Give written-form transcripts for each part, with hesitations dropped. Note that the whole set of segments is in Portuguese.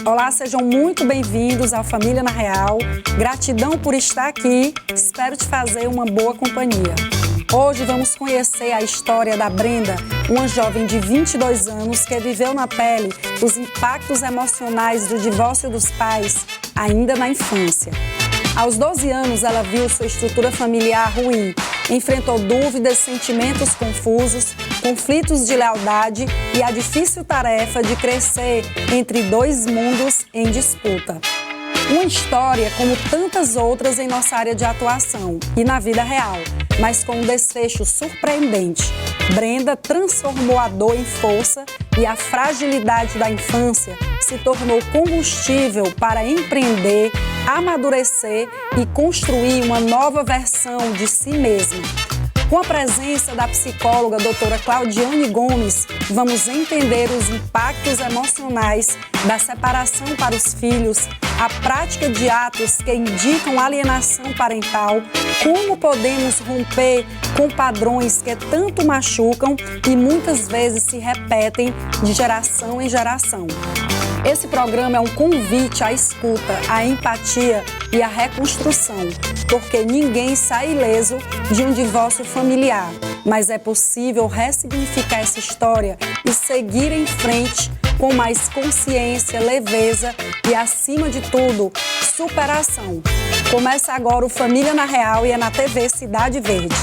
Olá, sejam muito bem-vindos ao Família na Real. Gratidão por estar aqui, espero te fazer uma boa companhia. Hoje vamos conhecer a história da Brenda, uma jovem de 22 anos que viveu na pele os impactos emocionais do divórcio dos pais ainda na infância. Aos 12 anos, ela viu sua estrutura familiar ruir, enfrentou dúvidas, sentimentos confusos, conflitos de lealdade e a difícil tarefa de crescer entre dois mundos em disputa. Uma história como tantas outras em nossa área de atuação e na vida real, mas com um desfecho surpreendente. Brenda transformou a dor em força e a fragilidade da infância se tornou combustível para empreender, amadurecer e construir uma nova versão de si mesma. Com a presença da psicóloga doutora Claudiane Gomes, vamos entender os impactos emocionais da separação para os filhos, a prática de atos que indicam alienação parental, como podemos romper com padrões que tanto machucam e muitas vezes se repetem de geração em geração. Esse programa é um convite à escuta, à empatia e à reconstrução, porque ninguém sai ileso de um divórcio familiar, mas é possível ressignificar essa história e seguir em frente com mais consciência, leveza e, acima de tudo, superação. Começa agora o Família na Real e é na TV Cidade Verde.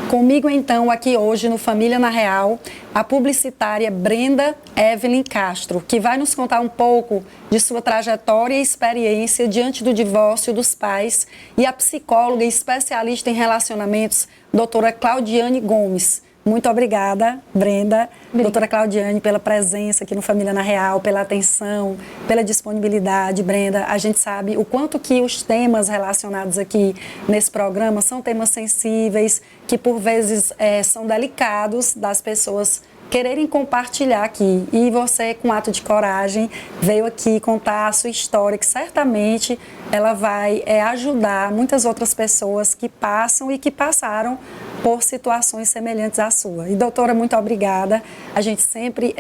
Comigo, então, aqui hoje no Família na Real, a publicitária Brenda Evelyn Castro, que vai nos contar um pouco de sua trajetória e experiência diante do divórcio dos pais, e a psicóloga e especialista em relacionamentos, doutora Claudiane Gomes. Muito obrigada, Brenda, doutora Claudiane, pela presença aqui no Família na Real, pela atenção, pela disponibilidade. Brenda, a gente sabe o quanto que os temas relacionados aqui nesse programa são temas sensíveis, que por vezes são delicados das pessoas quererem compartilhar aqui. E você, com ato de coragem, veio aqui contar a sua história, que certamente ela vai ajudar muitas outras pessoas que passam e que passaram por situações semelhantes à sua. E, doutora, muito obrigada. A gente sempre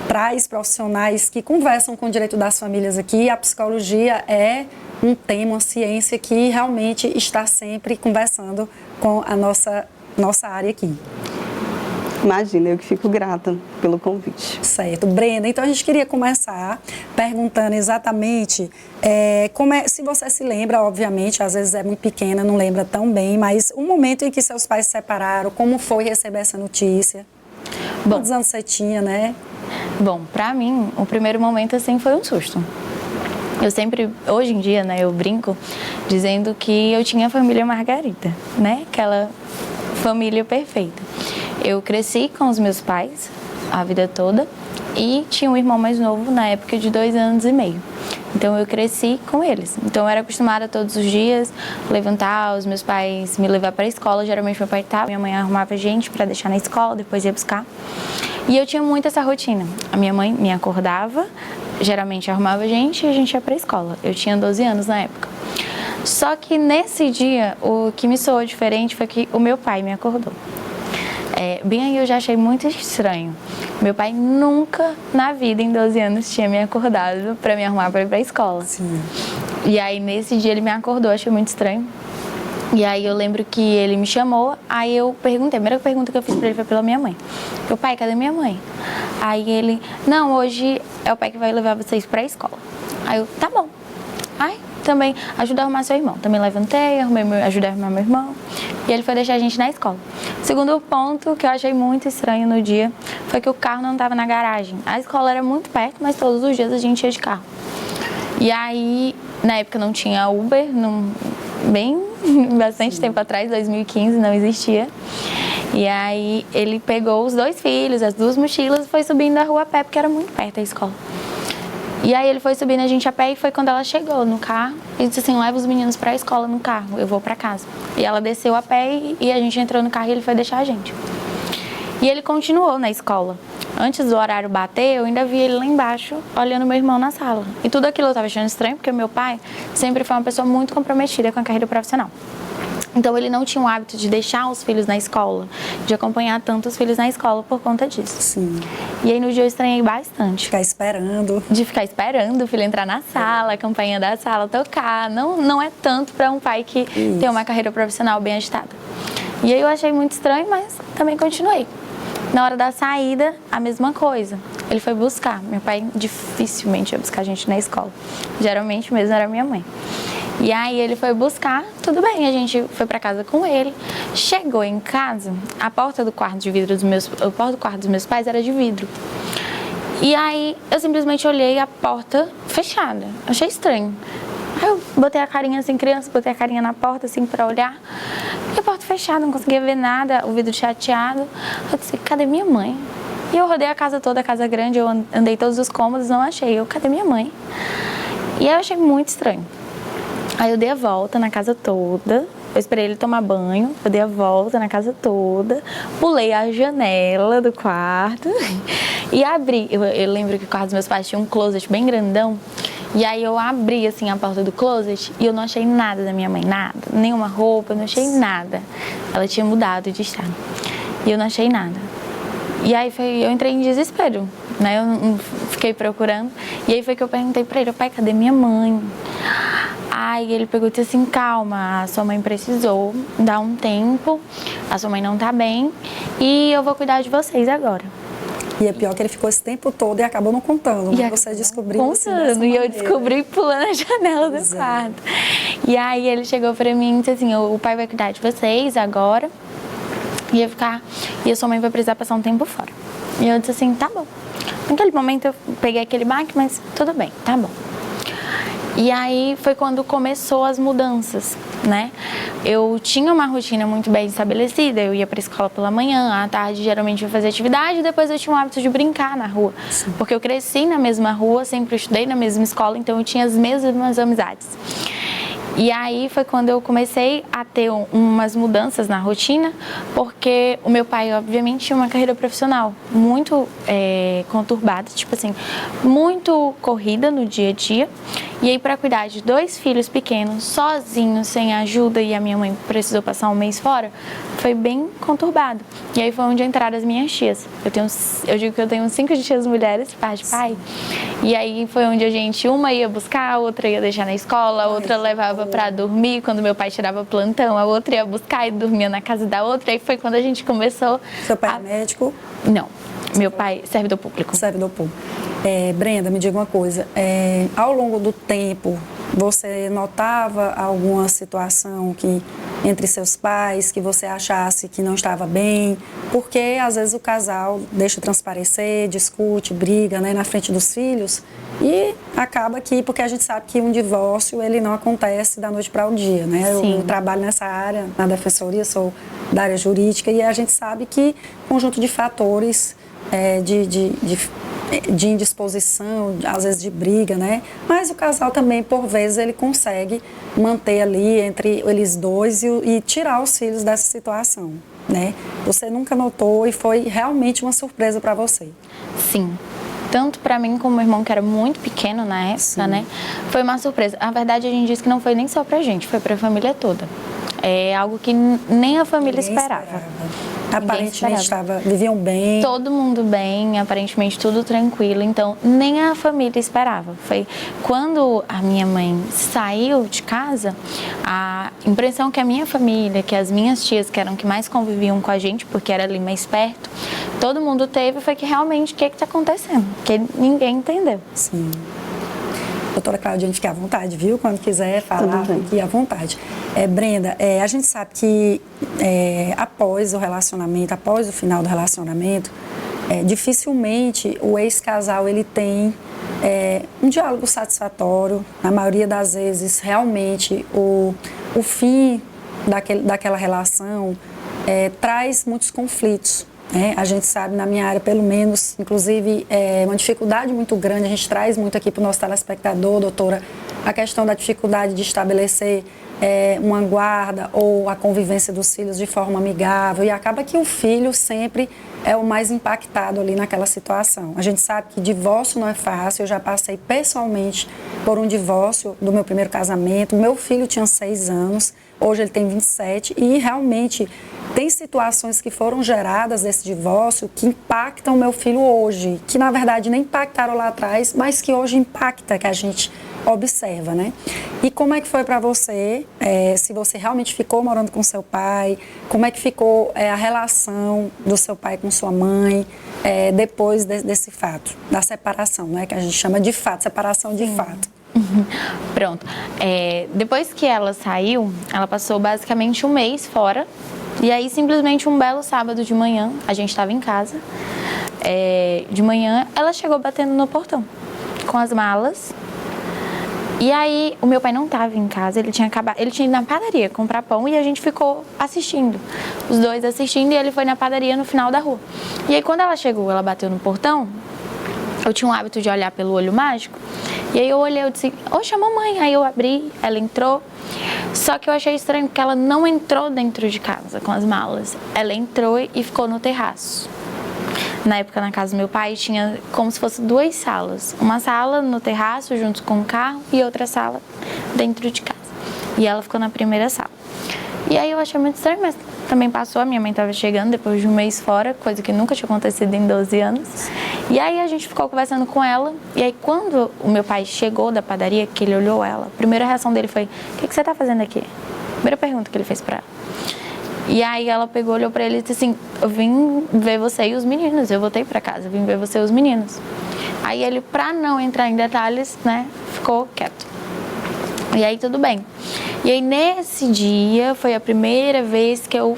traz profissionais que conversam com o direito das famílias aqui. A psicologia é um tema, uma ciência que realmente está sempre conversando com a nossa área aqui. Imagina, eu que fico grata pelo convite. Certo. Brenda, então a gente queria começar perguntando exatamente se você se lembra, obviamente, às vezes é muito pequena, não lembra tão bem, mas o momento em que seus pais se separaram, como foi receber essa notícia? Quantos anos você tinha, né? Bom, pra mim, o primeiro momento assim foi um susto. Eu sempre, hoje em dia, né, eu brinco dizendo que eu tinha a família Margarida, né? Aquela família perfeita. Eu cresci com os meus pais a vida toda e tinha um irmão mais novo na época de 2 anos e meio. Então eu cresci com eles. Então eu era acostumada todos os dias levantar, os meus pais me levar para a escola. Geralmente meu pai estava, minha mãe arrumava gente para deixar na escola, depois ia buscar. E eu tinha muito essa rotina. A minha mãe me acordava, geralmente arrumava gente e a gente ia para a escola. Eu tinha 12 anos na época. Só que nesse dia, o que me soou diferente foi que o meu pai me acordou. Bem aí eu já achei muito estranho. Meu pai nunca na vida, em 12 anos, tinha me acordado para me arrumar para ir para a escola. Sim. E aí nesse dia ele me acordou, achei muito estranho. E aí eu lembro que ele me chamou, aí eu perguntei, a primeira pergunta que eu fiz para ele foi pela minha mãe. Eu, pai, cadê minha mãe? Aí ele, não, hoje é o pai que vai levar vocês para a escola. Aí eu, tá bom. Aí também ajudar a arrumar seu irmão. Também levantei, ajudei a arrumar meu irmão. E ele foi deixar a gente na escola. Segundo ponto que eu achei muito estranho no dia foi que o carro não estava na garagem. A escola era muito perto, mas todos os dias a gente ia de carro. E aí, na época não tinha Uber, bastante tempo atrás, 2015, não existia. E aí ele pegou os 2 filhos, as 2 mochilas e foi subindo a rua a pé, porque era muito perto da escola. E aí ele foi subindo a gente a pé e foi quando ela chegou no carro e disse assim, leva os meninos pra escola no carro, eu vou pra casa. E ela desceu a pé e a gente entrou no carro e ele foi deixar a gente. E ele continuou na escola. Antes do horário bater, eu ainda vi ele lá embaixo, olhando meu irmão na sala. E tudo aquilo eu estava achando estranho, porque meu pai sempre foi uma pessoa muito comprometida com a carreira profissional. Então, ele não tinha o hábito de deixar os filhos na escola, de acompanhar tanto os filhos na escola por conta disso. Sim. E aí, no dia, eu estranhei bastante. Ficar esperando. De ficar esperando o filho entrar na sala, a campainha da sala tocar. Não é tanto para um pai que tem uma carreira profissional bem agitada. E aí, eu achei muito estranho, mas também continuei. Na hora da saída, a mesma coisa. Ele foi buscar. Meu pai dificilmente ia buscar a gente na escola. Geralmente mesmo era minha mãe. E aí ele foi buscar, tudo bem, a gente foi pra casa com ele. Chegou em casa, a porta do quarto de vidro o porta do quarto dos meus pais era de vidro. E aí eu simplesmente olhei a porta fechada. Achei estranho. Aí eu botei a carinha assim, criança, botei a carinha na porta assim pra olhar. E a porta fechada, não conseguia ver nada, o vidro chateado. Eu disse, cadê minha mãe? E eu rodei a casa toda, a casa grande, eu andei todos os cômodos, não achei. Cadê minha mãe? E aí eu achei muito estranho. Aí eu dei a volta na casa toda, eu esperei ele tomar banho, eu dei a volta na casa toda, pulei a janela do quarto e abri. Eu lembro que o quarto dos meus pais tinha um closet bem grandão, e aí eu abri assim a porta do closet e eu não achei nada da minha mãe, nada, nenhuma roupa, eu não achei nada. Ela tinha mudado de estado e eu não achei nada. E aí eu entrei em desespero, né? Eu fiquei procurando e aí foi que eu perguntei pra ele, pai, cadê minha mãe? Aí ele pegou e disse assim, calma, a sua mãe precisou dar um tempo, a sua mãe não tá bem e eu vou cuidar de vocês agora. E é pior que ele ficou esse tempo todo e acabou não contando, né? Você descobriu assim, dessa e eu maneira. descobri pulando a janela do quarto. E aí ele chegou pra mim e disse assim, o pai vai cuidar de vocês agora e a sua mãe vai precisar passar um tempo fora. E eu disse assim, tá bom. Naquele momento eu peguei aquele baque, mas tudo bem, tá bom. E aí foi quando começou as mudanças, né? Eu tinha uma rotina muito bem estabelecida, eu ia para a escola pela manhã, à tarde geralmente eu fazia atividade, e depois eu tinha o hábito de brincar na rua. Sim. Porque eu cresci na mesma rua, sempre estudei na mesma escola, então eu tinha as mesmas amizades. E aí foi quando eu comecei a ter umas mudanças na rotina, porque o meu pai, obviamente, tinha uma carreira profissional muito conturbada, tipo assim, muito corrida no dia a dia. E aí, para cuidar de 2 filhos pequenos, sozinho, sem ajuda, e a minha mãe precisou passar um mês fora, foi bem conturbado. E aí foi onde entraram as minhas tias. Eu digo que eu tenho 5 tias mulheres, parte de pai. E aí foi onde uma ia buscar, a outra ia deixar na escola, a outra levava para dormir quando meu pai tirava plantão, a outra ia buscar e dormia na casa da outra. Aí foi quando a gente começou. Seu pai é médico? Não, meu pai é servidor público. Servidor público. Brenda, me diga uma coisa, ao longo do tempo, você notava alguma situação que entre seus pais, que você achasse que não estava bem? Porque às vezes o casal deixa transparecer, discute, briga, né, na frente dos filhos e acaba que, porque a gente sabe que um divórcio ele não acontece da noite para o dia, né? Eu trabalho nessa área, na defensoria, sou da área jurídica e a gente sabe que conjunto de fatores de indisposição, às vezes de briga, né? Mas o casal também, por vezes, ele consegue manter ali entre eles dois e tirar os filhos dessa situação, né? Você nunca notou e foi realmente uma surpresa para você? Sim. Tanto para mim como meu irmão, que era muito pequeno na época, né? Foi uma surpresa. A verdade, a gente disse que não foi nem só pra gente, foi pra família toda. É algo que nem a família esperava. Aparentemente viviam bem. Todo mundo bem, aparentemente tudo tranquilo. Então, nem a família esperava. Foi quando a minha mãe saiu de casa, a impressão que a minha família, que as minhas tias, que eram que mais conviviam com a gente, porque era ali mais perto, todo mundo teve, foi que realmente o que está acontecendo? Que ninguém entendeu. Sim. Doutora Claudine, fique à vontade, viu? Quando quiser falar, fique à vontade. Brenda, a gente sabe que após o relacionamento, após o final do relacionamento, dificilmente o ex-casal ele tem um diálogo satisfatório. Na maioria das vezes, realmente, o fim daquela relação traz muitos conflitos. A gente sabe, na minha área, pelo menos, inclusive, é uma dificuldade muito grande, a gente traz muito aqui para o nosso telespectador, doutora, a questão da dificuldade de estabelecer uma guarda ou a convivência dos filhos de forma amigável, e acaba que o filho sempre é o mais impactado ali naquela situação. A gente sabe que divórcio não é fácil, eu já passei pessoalmente por um divórcio do meu primeiro casamento, meu filho tinha 6 anos, hoje ele tem 27, e realmente tem situações que foram geradas desse divórcio que impactam o meu filho hoje, que na verdade nem impactaram lá atrás, mas que hoje impacta, que a gente observa, né? E como é que foi para você, se você realmente ficou morando com seu pai, como é que ficou a relação do seu pai com sua mãe, depois desse fato, da separação, né? Que a gente chama de fato, separação de fato. Pronto. Depois que ela saiu, ela passou basicamente um mês fora. E aí, simplesmente um belo sábado de manhã, a gente estava em casa. De manhã, ela chegou batendo no portão com as malas. E aí, o meu pai não estava em casa, ele tinha ido na padaria comprar pão e a gente ficou assistindo. Os dois assistindo e ele foi na padaria no final da rua. E aí, quando ela chegou, ela bateu no portão. Eu tinha um hábito de olhar pelo olho mágico. E aí eu olhei, eu disse, oxe, mamãe. Aí eu abri, ela entrou. Só que eu achei estranho porque ela não entrou dentro de casa com as malas. Ela entrou e ficou no terraço. Na época, na casa do meu pai, tinha como se fosse 2 salas. Uma sala no terraço, junto com o carro, e outra sala dentro de casa. E ela ficou na primeira sala. E aí eu achei muito estranho, mas também passou. A minha mãe estava chegando depois de um mês fora, coisa que nunca tinha acontecido em 12 anos. E aí a gente ficou conversando com ela. E aí quando o meu pai chegou da padaria, que ele olhou ela, a primeira reação dele foi, o que você está fazendo aqui? Primeira pergunta que ele fez para ela. E aí ela pegou, olhou pra ele e disse assim, eu vim ver você e os meninos, eu voltei pra casa, vim ver você e os meninos. Aí ele, pra não entrar em detalhes, né, ficou quieto. E aí tudo bem. E aí nesse dia foi a primeira vez que eu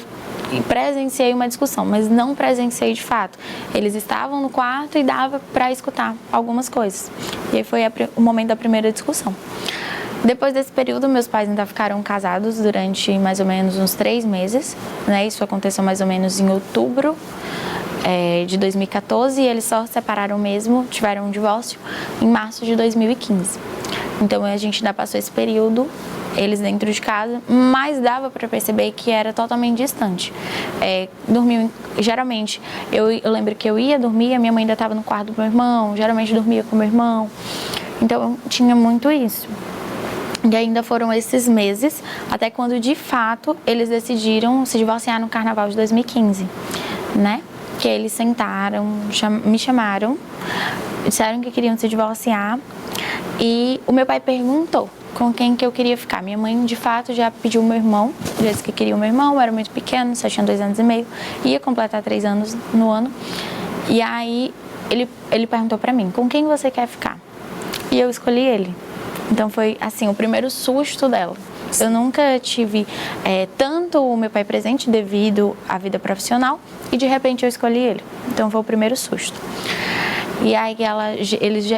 presenciei uma discussão, mas não presenciei de fato. Eles estavam no quarto e dava pra escutar algumas coisas. E aí foi o momento da primeira discussão. Depois desse período, meus pais ainda ficaram casados durante mais ou menos uns 3 meses, né? Isso aconteceu mais ou menos em outubro de 2014 e eles só separaram mesmo, tiveram um divórcio em março de 2015. Então a gente ainda passou esse período, eles dentro de casa, mas dava para perceber que era totalmente distante. Dormiam, geralmente, eu lembro que eu ia dormir, a minha mãe ainda estava no quarto do meu irmão, geralmente dormia com meu irmão, então tinha muito isso. E ainda foram esses meses, até quando de fato eles decidiram se divorciar no carnaval de 2015, né? Que eles sentaram, me chamaram, disseram que queriam se divorciar e o meu pai perguntou com quem que eu queria ficar. Minha mãe de fato já pediu o meu irmão, já disse que queria o meu irmão, eu era muito pequeno, só tinha 2 anos e meio, ia completar 3 anos no ano. E aí ele perguntou pra mim, com quem você quer ficar? E eu escolhi ele. Então foi assim, o primeiro susto dela. Eu nunca tive tanto o meu pai presente devido à vida profissional e de repente eu escolhi ele. Então foi o primeiro susto. E aí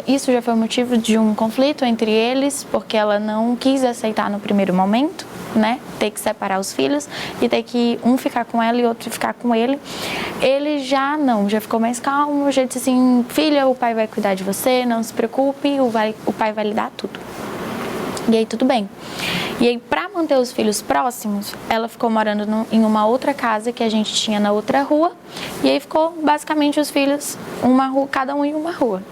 isso já foi motivo de um conflito entre eles, porque ela não quis aceitar no primeiro momento, né? Ter que separar os filhos e ter que um ficar com ela e outro ficar com ele. Ele já ficou mais calmo, já disse assim, filha, o pai vai cuidar de você, não se preocupe, o pai vai lhe dar tudo. E aí tudo bem. E aí pra manter os filhos próximos, ela ficou morando em uma outra casa que a gente tinha na outra rua. E aí ficou basicamente os filhos, cada um em uma rua,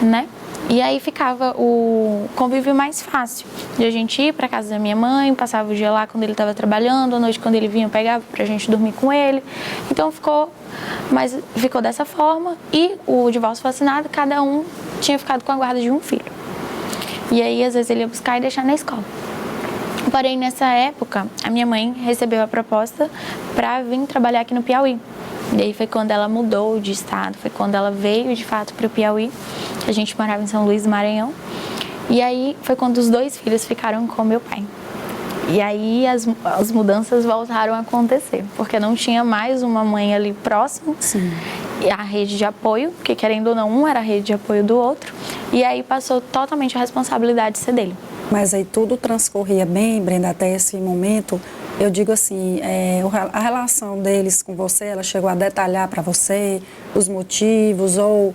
né? E aí ficava o convívio mais fácil. De a gente ir pra casa da minha mãe, passava o dia lá quando ele estava trabalhando, à noite quando ele vinha, eu pegava pra gente dormir com ele. Então ficou dessa forma. E o divórcio foi assinado, cada um tinha ficado com a guarda de um filho. E aí, às vezes, ele ia buscar e deixar na escola. Porém, nessa época, a minha mãe recebeu a proposta para vir trabalhar aqui no Piauí. E aí foi quando ela mudou de estado, foi quando ela veio, de fato, para o Piauí. A gente morava em São Luís do Maranhão. E aí foi quando os 2 filhos ficaram com meu pai. E aí as mudanças voltaram a acontecer, porque não tinha mais uma mãe ali próximo. Sim. E a rede de apoio, porque querendo ou não, um era a rede de apoio do outro. E aí passou totalmente a responsabilidade de ser dele. Mas aí tudo transcorria bem, Brenda, até esse momento. Eu digo assim, a relação deles com você, ela chegou a detalhar para você os motivos ou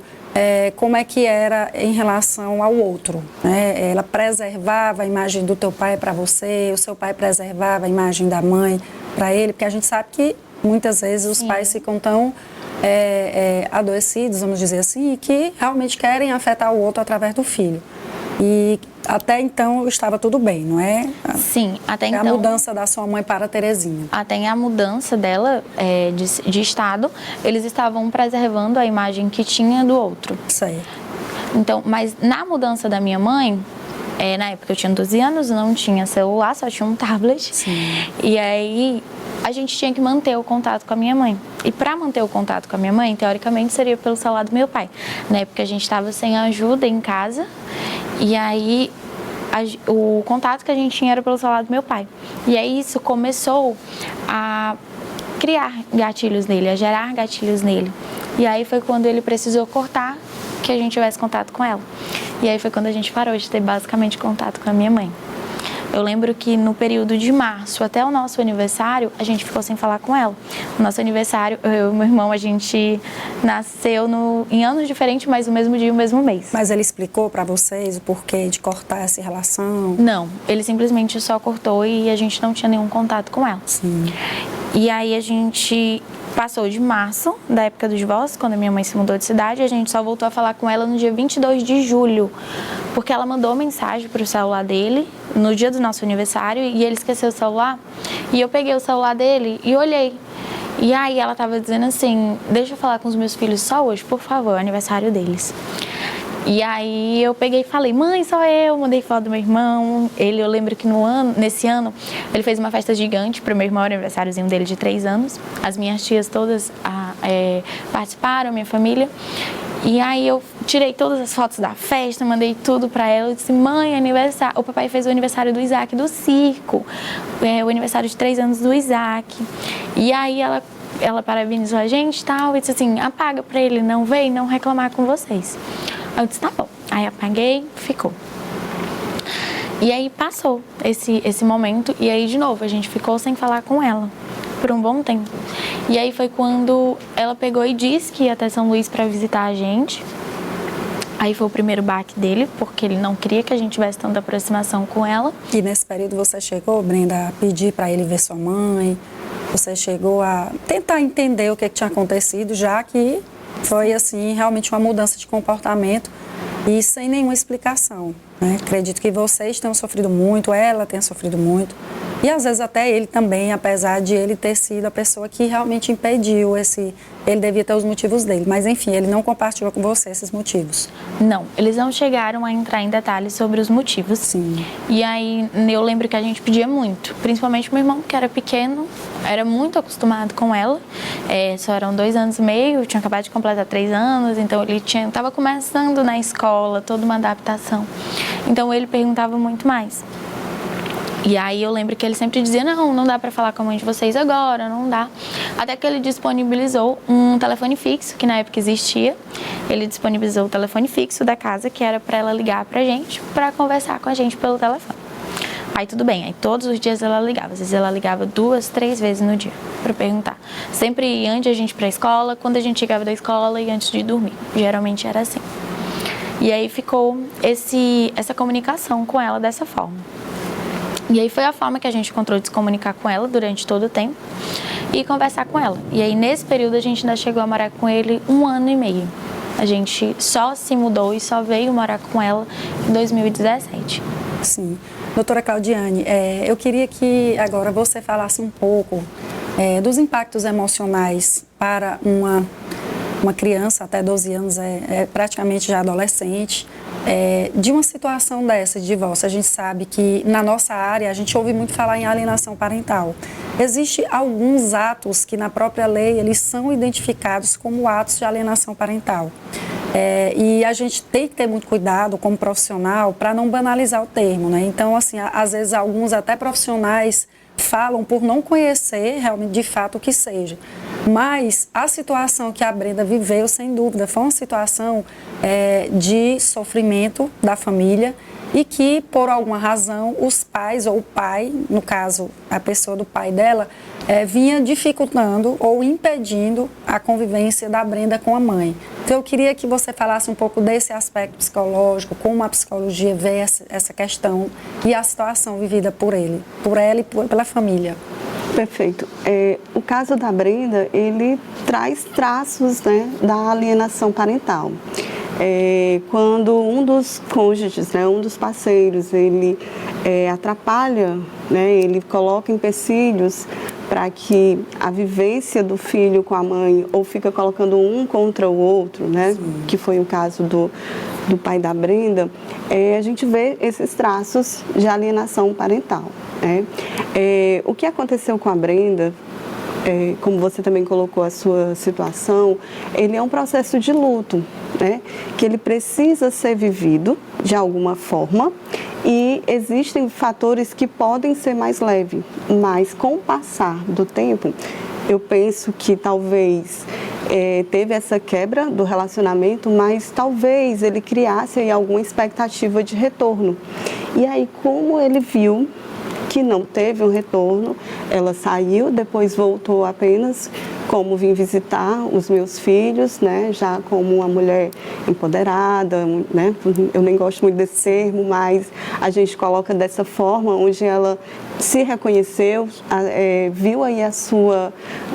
como é que era em relação ao outro, né? Ela preservava a imagem do teu pai para você, o seu pai preservava a imagem da mãe para ele, porque a gente sabe que muitas vezes os pais ficam tão adoecidos, vamos dizer assim, que realmente querem afetar o outro através do filho. E até então estava tudo bem, não é? Sim, até então. A mudança da sua mãe para a Terezinha. Até a mudança dela de estado, eles estavam preservando a imagem que tinha do outro. Certo. Então, mas na mudança da minha mãe, na época eu tinha 12 anos, não tinha celular, só tinha um tablet. Sim. E aí a gente tinha que manter o contato com a minha mãe. E para manter o contato com a minha mãe, teoricamente seria pelo celular do meu pai. Na época a gente estava sem ajuda em casa. E aí o contato que a gente tinha era pelo celular do meu pai. E aí isso começou a criar gatilhos nele, a gerar gatilhos nele. E aí foi quando ele precisou cortar que a gente tivesse contato com ela. E aí foi quando a gente parou de ter basicamente contato com a minha mãe. Eu lembro que no período de março até o nosso aniversário, a gente ficou sem falar com ela. No nosso aniversário, eu e meu irmão, a gente nasceu em anos diferentes, mas no mesmo dia e no mesmo mês. Mas ele explicou para vocês o porquê de cortar essa relação? Não, ele simplesmente só cortou e a gente não tinha nenhum contato com ela. Sim. E aí a gente passou de março, da época do divórcio, quando a minha mãe se mudou de cidade, a gente só voltou a falar com ela no dia 22 de julho, porque ela mandou mensagem pro celular dele no dia do nosso aniversário e ele esqueceu o celular. E eu peguei o celular dele e olhei. E aí ela tava dizendo assim, deixa eu falar com os meus filhos só hoje, por favor, é o aniversário deles. E aí eu peguei e falei, mãe, só eu, mandei foto do meu irmão. Eu lembro que nesse ano, ele fez uma festa gigante pro meu irmão, aniversáriozinho dele de 3 anos. As minhas tias todas participaram, minha família. E aí eu tirei todas as fotos da festa, mandei tudo pra ela. Eu disse, mãe, aniversário. O papai fez o aniversário do Isaac do circo, o aniversário de 3 anos do Isaac. E aí ela parabenizou a gente e tal, e disse assim, apaga pra ele não ver e não reclamar com vocês. Eu disse, tá bom. Aí apaguei, ficou. E aí passou esse momento, e aí de novo a gente ficou sem falar com ela por um bom tempo. E aí foi quando ela pegou e disse que ia até São Luís para visitar a gente. Aí foi o primeiro baque dele, porque ele não queria que a gente tivesse tanta aproximação com ela. E nesse período você chegou, Brenda, a pedir para ele ver sua mãe? Você chegou a tentar entender o que tinha acontecido, já que foi assim realmente uma mudança de comportamento e sem nenhuma explicação, né? Acredito que vocês tenham sofrido muito, ela tenha sofrido muito. E às vezes até ele também, apesar de ele ter sido a pessoa que realmente impediu ele devia ter os motivos dele. Mas enfim, ele não compartilhou com você esses motivos. Não, eles não chegaram a entrar em detalhes sobre os motivos. Sim. E aí eu lembro que a gente pedia muito, principalmente meu irmão, que era pequeno, era muito acostumado com ela. Só eram 2 anos e meio, tinha acabado de completar 3 anos, então ele estava começando na escola, toda uma adaptação. Então ele perguntava muito mais. E aí eu lembro que ele sempre dizia, não dá pra falar com a mãe de vocês agora, não dá. Até que ele disponibilizou um telefone fixo, que na época existia. Ele disponibilizou o telefone fixo da casa, que era pra ela ligar pra gente, pra conversar com a gente pelo telefone. Aí tudo bem, aí todos os dias ela ligava. Às vezes ela ligava 2, 3 vezes no dia pra perguntar. Sempre antes a gente ir pra escola, quando a gente chegava da escola e antes de dormir. Geralmente era assim. E aí ficou essa comunicação com ela dessa forma. E aí foi a forma que a gente encontrou de se comunicar com ela durante todo o tempo e conversar com ela. E aí nesse período a gente ainda chegou a morar com ele 1 ano e meio. A gente só se mudou e só veio morar com ela em 2017. Sim. Doutora Claudiane, eu queria que agora você falasse um pouco dos impactos emocionais para uma criança até 12 anos, praticamente já adolescente, de uma situação dessa de divórcio. A gente sabe que na nossa área a gente ouve muito falar em alienação parental. Existem alguns atos que na própria lei eles são identificados como atos de alienação parental. E a gente tem que ter muito cuidado como profissional para não banalizar o termo, né? Então, assim, às vezes alguns até profissionais falam por não conhecer realmente de fato o que seja. Mas a situação que a Brenda viveu, sem dúvida, foi uma situação de sofrimento da família e que, por alguma razão, os pais ou o pai, no caso, a pessoa do pai dela, vinha dificultando ou impedindo a convivência da Brenda com a mãe. Então, eu queria que você falasse um pouco desse aspecto psicológico, como a psicologia vê essa questão e a situação vivida por ela e pela família. Perfeito. O caso da Brenda, ele traz traços, né, da alienação parental. Quando um dos cônjuges, né, um dos parceiros, ele atrapalha, né, ele coloca empecilhos para que a vivência do filho com a mãe, ou fica colocando um contra o outro, né, que foi o caso do pai da Brenda, a gente vê esses traços de alienação parental, né? O que aconteceu com a Brenda, como você também colocou a sua situação, ele é um processo de luto, né? Que ele precisa ser vivido de alguma forma, e existem fatores que podem ser mais leves, mas com o passar do tempo, eu penso que talvez teve essa quebra do relacionamento, mas talvez ele criasse aí alguma expectativa de retorno. E aí, como ele viu que não teve um retorno, ela saiu, depois voltou apenas como vim visitar os meus filhos, né, já como uma mulher empoderada, né, eu nem gosto muito desse termo, mas a gente coloca dessa forma, onde ela se reconheceu, viu aí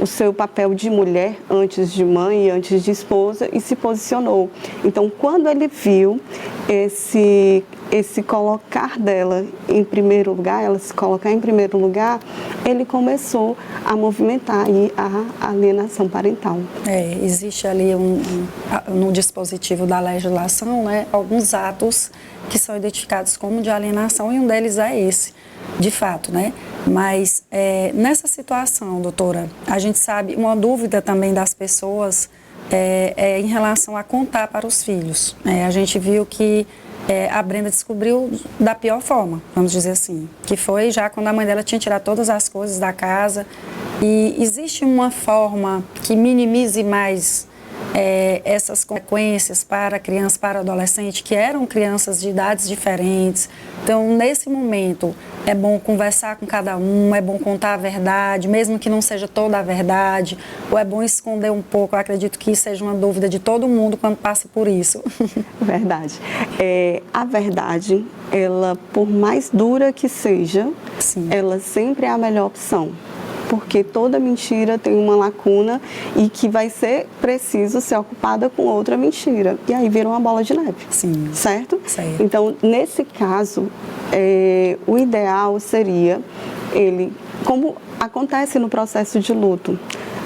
o seu papel de mulher antes de mãe e antes de esposa e se posicionou. Então, quando ele viu esse colocar dela em primeiro lugar, ela se colocar em primeiro lugar, ele começou a movimentar aí a alienação parental. Existe ali no dispositivo da legislação, né, alguns atos que são identificados como de alienação, e um deles é esse, de fato, né? Mas nessa situação, doutora, a gente sabe, uma dúvida também das pessoas em relação a contar para os filhos. A gente viu que a Brenda descobriu da pior forma, vamos dizer assim, que foi já quando a mãe dela tinha tirado todas as coisas da casa. E existe uma forma que minimize mais essas consequências para a criança, para o adolescente, que eram crianças de idades diferentes. Então, nesse momento, é bom conversar com cada um, é bom contar a verdade, mesmo que não seja toda a verdade, ou é bom esconder um pouco. Eu acredito que isso seja uma dúvida de todo mundo quando passa por isso. Verdade. A verdade, ela, por mais dura que seja, sim, ela sempre é a melhor opção. Porque toda mentira tem uma lacuna e que vai ser preciso ser ocupada com outra mentira. E aí vira uma bola de neve. Sim. Certo? Certo. Então, nesse caso, o ideal seria ele, como acontece no processo de luto,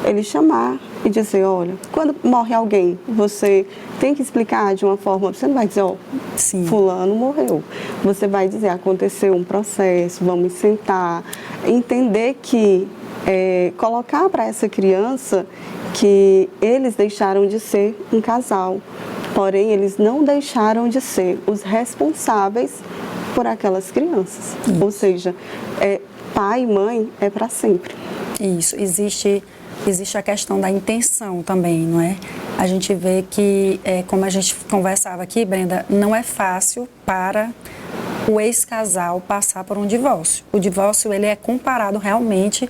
ele chamar e dizer, olha, quando morre alguém, você tem que explicar de uma forma, você não vai dizer, sim, fulano morreu. Você vai dizer, aconteceu um processo, vamos sentar, entender que colocar para essa criança que eles deixaram de ser um casal, porém eles não deixaram de ser os responsáveis por aquelas crianças. Isso. Ou seja, pai e mãe é para sempre. Isso, existe a questão da intenção também, não é? A gente vê que, como a gente conversava aqui, Brenda, não é fácil para o ex-casal passar por um divórcio. O divórcio, ele é comparado realmente,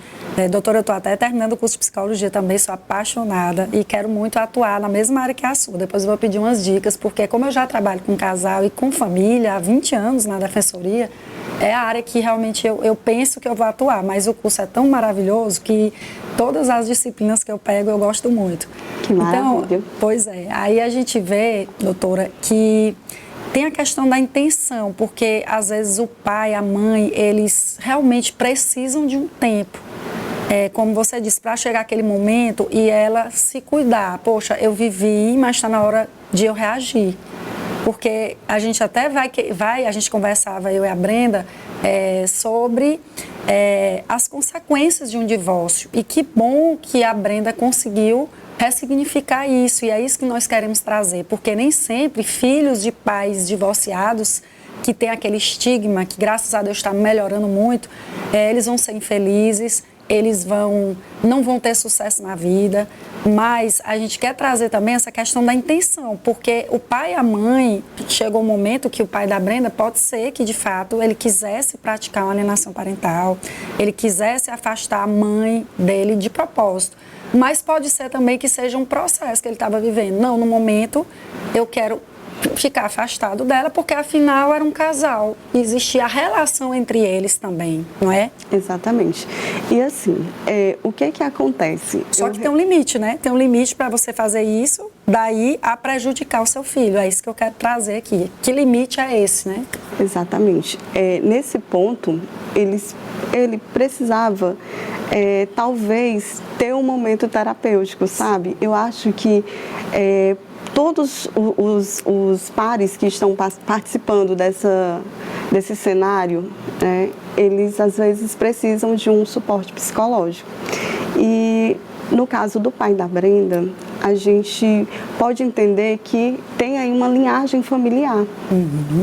doutora, eu estou até terminando o curso de psicologia também, sou apaixonada e quero muito atuar na mesma área que a sua. Depois eu vou pedir umas dicas, porque como eu já trabalho com casal e com família há 20 anos na defensoria, é a área que realmente eu penso que eu vou atuar, mas o curso é tão maravilhoso que todas as disciplinas que eu pego eu gosto muito. Que maravilha. Então, pois é, aí a gente vê, doutora, que tem a questão da intenção, porque às vezes o pai, a mãe, eles realmente precisam de um tempo. Como você disse, para chegar aquele momento e ela se cuidar. Poxa, eu vivi, mas está na hora de eu reagir. Porque a gente até a gente conversava, eu e a Brenda, sobre as consequências de um divórcio. E que bom que a Brenda conseguiu ressignificar isso, e é isso que nós queremos trazer, porque nem sempre filhos de pais divorciados, que tem aquele estigma, que graças a Deus está melhorando muito, eles vão ser infelizes, eles não vão ter sucesso na vida, mas a gente quer trazer também essa questão da intenção, porque o pai e a mãe, chegou um momento que o pai da Brenda pode ser que, de fato, ele quisesse praticar uma alienação parental, ele quisesse afastar a mãe dele de propósito, mas pode ser também que seja um processo que ele estava vivendo. Não, no momento eu quero ficar afastado dela, porque afinal era um casal, existia a relação entre eles também, não é? Exatamente. E assim, o que acontece? Só que tem um limite, né? Tem um limite para você fazer isso, daí a prejudicar o seu filho. É isso que eu quero trazer aqui. Que limite é esse, né? Exatamente. Nesse ponto, ele precisava, talvez, ter um momento terapêutico, sabe? Eu acho que todos os pares que estão participando desse cenário, né, eles às vezes precisam de um suporte psicológico. E no caso do pai da Brenda, a gente pode entender que tem aí uma linhagem familiar,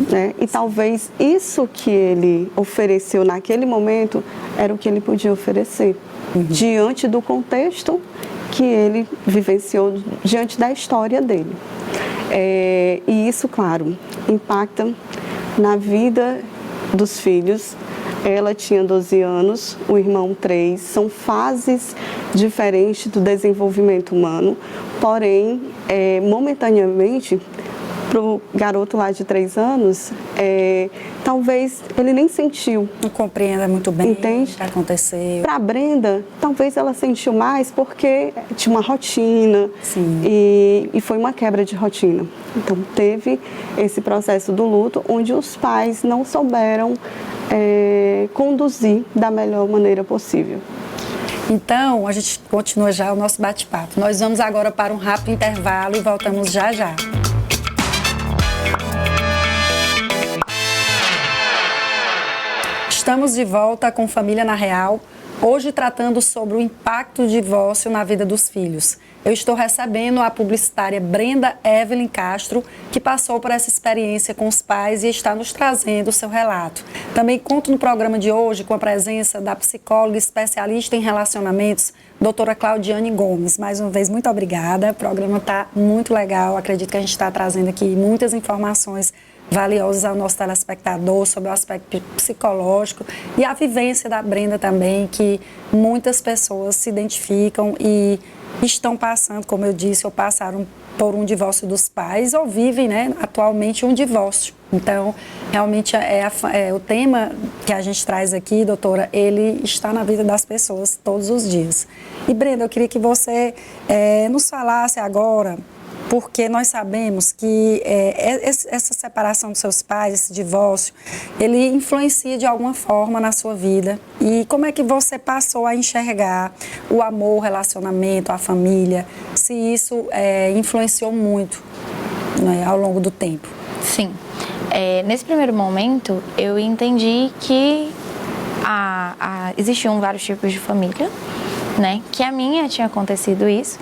né? E talvez isso que ele ofereceu naquele momento era o que ele podia oferecer, diante do contexto que ele vivenciou, diante da história dele. E isso, claro, impacta na vida dos filhos. Ela tinha 12 anos, o irmão 3, são fases diferentes do desenvolvimento humano, porém, momentaneamente, para o garoto lá de 3 anos, talvez ele nem sentiu. Não compreenda muito bem, entende? O que aconteceu. Para a Brenda, talvez ela sentiu mais porque tinha uma rotina. Sim. E foi uma quebra de rotina. Então, teve esse processo do luto, onde os pais não souberam conduzir da melhor maneira possível. Então, a gente continua já o nosso bate-papo. Nós vamos agora para um rápido intervalo e voltamos já já. Estamos de volta com Família na Real, hoje tratando sobre o impacto do divórcio na vida dos filhos. Eu estou recebendo a publicitária Brenda Evelyn Castro, que passou por essa experiência com os pais e está nos trazendo o seu relato. Também conto no programa de hoje com a presença da psicóloga especialista em relacionamentos, doutora Claudiane Gomes. Mais uma vez, muito obrigada. O programa está muito legal. Acredito que a gente está trazendo aqui muitas informações valiosas ao nosso telespectador sobre o aspecto psicológico e a vivência da Brenda também, que muitas pessoas se identificam e estão passando, como eu disse, ou passaram por um divórcio dos pais ou vivem, né, atualmente um divórcio. Então, realmente o tema que a gente traz aqui, doutora, ele está na vida das pessoas todos os dias. E Brenda, eu queria que você nos falasse agora, porque nós sabemos que essa separação dos seus pais, esse divórcio, ele influencia de alguma forma na sua vida. E como é que você passou a enxergar o amor, o relacionamento, a família, se isso influenciou muito, né, ao longo do tempo? Sim. Nesse primeiro momento, eu entendi que existiam vários tipos de família, né? Que a minha tinha acontecido isso.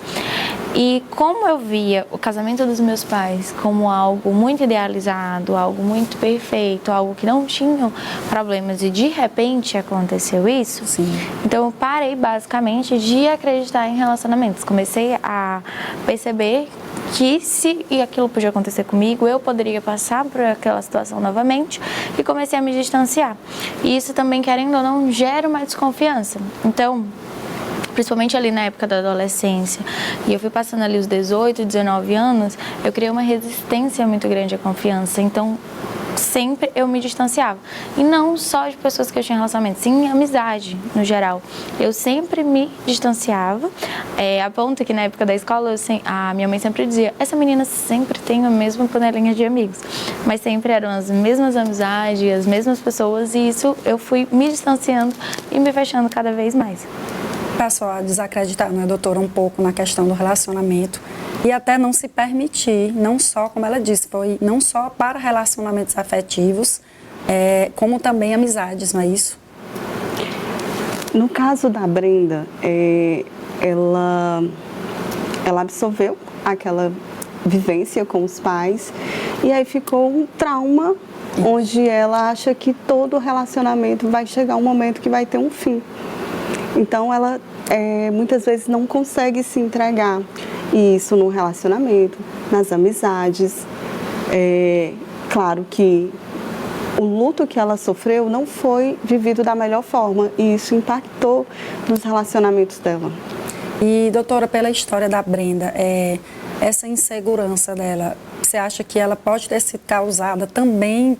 E como eu via o casamento dos meus pais como algo muito idealizado, algo muito perfeito, algo que não tinha problemas e de repente aconteceu isso, sim, então eu parei basicamente de acreditar em relacionamentos. Comecei a perceber que se aquilo podia acontecer comigo, eu poderia passar por aquela situação novamente e comecei a me distanciar. E isso também, querendo ou não, gera uma desconfiança. Então, principalmente ali na época da adolescência, e eu fui passando ali os 18, 19 anos, eu criei uma resistência muito grande à confiança, então sempre eu me distanciava. E não só de pessoas que eu tinha relacionamento, sim amizade no geral. Eu sempre me distanciava, a ponto que na época da escola a minha mãe sempre dizia: essa menina sempre tem a mesma panelinha de amigos, mas sempre eram as mesmas amizades, as mesmas pessoas, e isso eu fui me distanciando e me fechando cada vez mais. Passou a desacreditar, não é, doutora, um pouco na questão do relacionamento e até não se permitir, não só, como ela disse, foi não só para relacionamentos afetivos, como também amizades, não é isso? No caso da Brenda, ela absorveu aquela vivência com os pais e aí ficou um trauma, onde ela acha que todo relacionamento vai chegar um momento que vai ter um fim. Então, ela muitas vezes não consegue se entregar. E isso no relacionamento, nas amizades. Claro que o luto que ela sofreu não foi vivido da melhor forma e isso impactou nos relacionamentos dela. E, doutora, pela história da Brenda, essa insegurança dela, você acha que ela pode ter sido causada também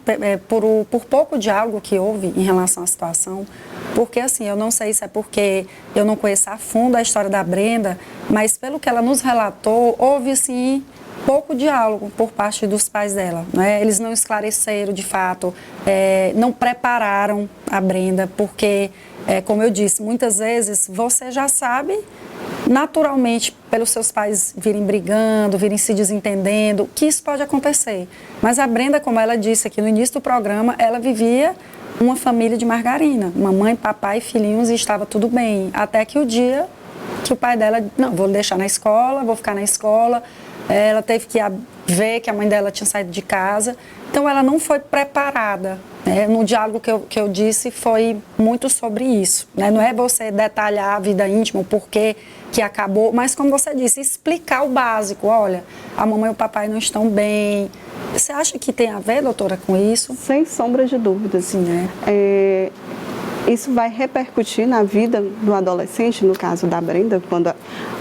por pouco diálogo que houve em relação à situação? Porque, assim, eu não sei se é porque eu não conheço a fundo a história da Brenda, mas pelo que ela nos relatou, houve, assim, pouco diálogo por parte dos pais dela, né? Eles não esclareceram, de fato, não prepararam a Brenda, porque, como eu disse, muitas vezes você já sabe, naturalmente, pelos seus pais virem brigando, virem se desentendendo, que isso pode acontecer. Mas a Brenda, como ela disse aqui no início do programa, ela vivia uma família de margarina, mamãe, papai, filhinhos, e estava tudo bem, até que o dia que o pai dela, não, vou deixar na escola, vou ficar na escola. Ela teve que ver que a mãe dela tinha saído de casa, então ela não foi preparada, né? No diálogo que eu disse foi muito sobre isso, né? Não é você detalhar a vida íntima, o porquê que acabou, mas como você disse, explicar o básico. Olha, a mamãe e o papai não estão bem. Você acha que tem a ver, doutora, com isso? Sem sombra de dúvida, sim, né? Isso vai repercutir na vida do adolescente, no caso da Brenda,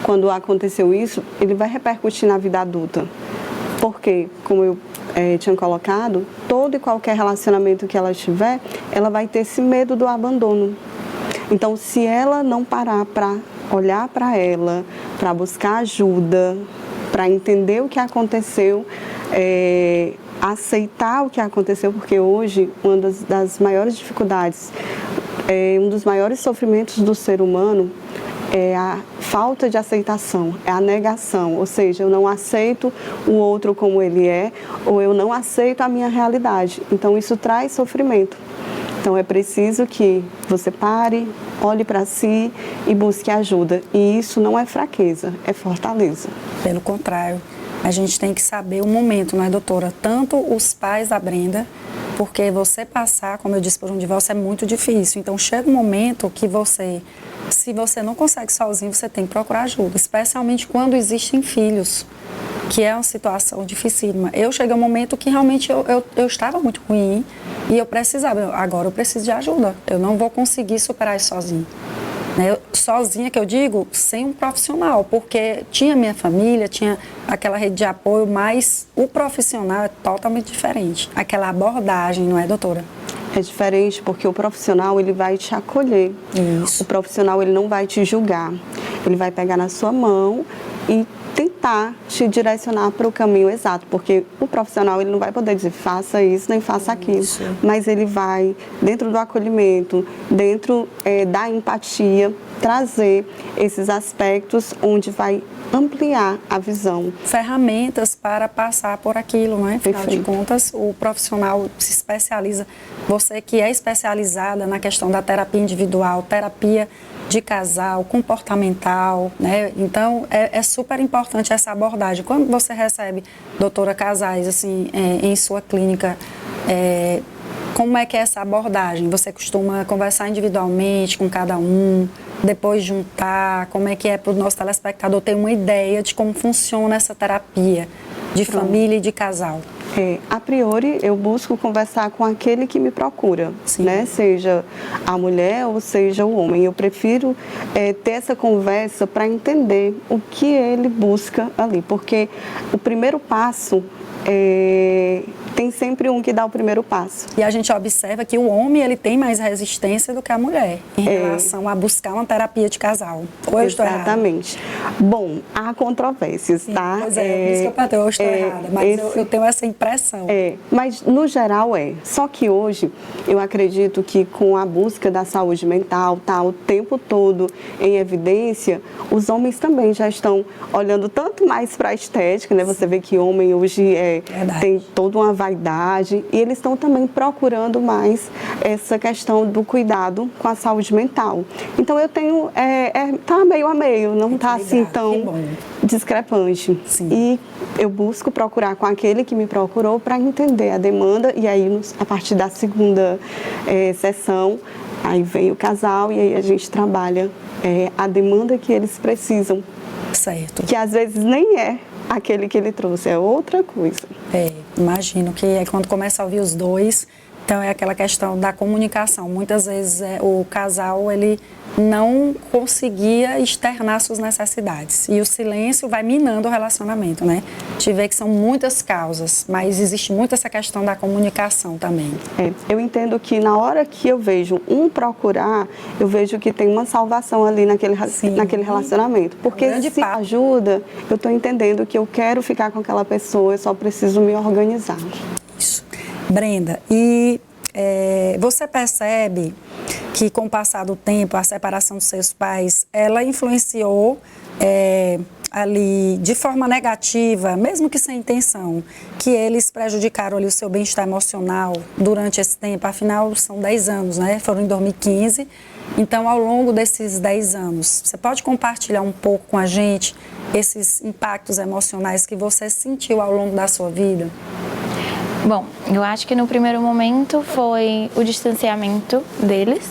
quando aconteceu isso, ele vai repercutir na vida adulta. Porque, como eu tinha colocado, todo e qualquer relacionamento que ela tiver, ela vai ter esse medo do abandono. Então, se ela não parar para olhar para ela, para buscar ajuda, para entender o que aconteceu, aceitar o que aconteceu, porque hoje uma das maiores dificuldades, um dos maiores sofrimentos do ser humano é a falta de aceitação, é a negação, ou seja, eu não aceito o outro como ele é, ou eu não aceito a minha realidade. Então isso traz sofrimento. Então é preciso que você pare, olhe para si e busque ajuda. E isso não é fraqueza, é fortaleza. Pelo contrário, a gente tem que saber o momento, não é, doutora? Tanto os pais da Brenda, porque você passar, como eu disse, por um divórcio é muito difícil. Então chega um momento que se você não consegue sozinho, você tem que procurar ajuda, especialmente quando existem filhos, que é uma situação dificílima. Eu cheguei a um momento que realmente eu estava muito ruim e eu precisava, agora eu preciso de ajuda, eu não vou conseguir superar isso sozinho. Sozinha, que eu digo, sem um profissional, porque tinha minha família, tinha aquela rede de apoio, mas o profissional é totalmente diferente. Aquela abordagem, não é, doutora? É diferente porque o profissional, ele vai te acolher. Isso. O profissional, ele não vai te julgar. Ele vai pegar na sua mão e tentar te direcionar para o caminho exato, porque o profissional, ele não vai poder dizer faça isso nem faça aquilo, mas ele vai, dentro do acolhimento, dentro da empatia, trazer esses aspectos onde vai ampliar a visão. Ferramentas para passar por aquilo, não é? Afinal de contas, o profissional se especializa, você que é especializada na questão da terapia individual, terapia de casal, comportamental, né? Então, é super importante essa abordagem. Quando você recebe, doutora, casais, assim, em sua clínica, como é que é essa abordagem? Você costuma conversar individualmente com cada um, depois juntar? Como é que é para o nosso telespectador ter uma ideia de como funciona essa terapia de família e de casal? A priori, eu busco conversar com aquele que me procura, né? Seja a mulher ou seja o homem. Eu prefiro ter essa conversa para entender o que ele busca ali, porque o primeiro passo tem sempre um que dá o primeiro passo. E a gente observa que o homem, ele tem mais resistência do que a mulher em relação a buscar uma terapia de casal. Ou eu estou errada? Exatamente. Bom, há controvérsias, sim, tá? Pois isso que eu perguntei, eu estou errada, mas eu tenho essa impressão. Mas no geral Só que hoje, eu acredito que com a busca da saúde mental, tá o tempo todo em evidência, os homens também já estão olhando tanto mais para a estética, né? Você vê que homem hoje tem toda uma vaidade e eles estão também procurando mais essa questão do cuidado com a saúde mental. Então eu tenho, tá meio a meio, não tá assim tão discrepante. Sim. E eu busco procurar com aquele que me procurou para entender a demanda e aí a partir da segunda sessão, aí vem o casal e aí a gente trabalha a demanda que eles precisam. Certo. Que às vezes nem é aquele que ele trouxe, é outra coisa. Imagino que é quando começa a ouvir os dois, então é aquela questão da comunicação. Muitas vezes o casal, ele não conseguia externar suas necessidades. E o silêncio vai minando o relacionamento, né? A gente vê que são muitas causas, mas existe muito essa questão da comunicação também. Eu entendo que na hora que eu vejo um procurar, eu vejo que tem uma salvação ali naquele relacionamento. Porque se ajuda, eu estou entendendo que eu quero ficar com aquela pessoa, eu só preciso me organizar. Isso. Brenda, e você percebe que com o passar do tempo, a separação dos seus pais, ela influenciou ali de forma negativa, mesmo que sem intenção, que eles prejudicaram ali o seu bem-estar emocional durante esse tempo? Afinal, são 10 anos, né? Foram em 2015. Então, ao longo desses 10 anos, você pode compartilhar um pouco com a gente esses impactos emocionais que você sentiu ao longo da sua vida? Bom, eu acho que no primeiro momento foi o distanciamento deles,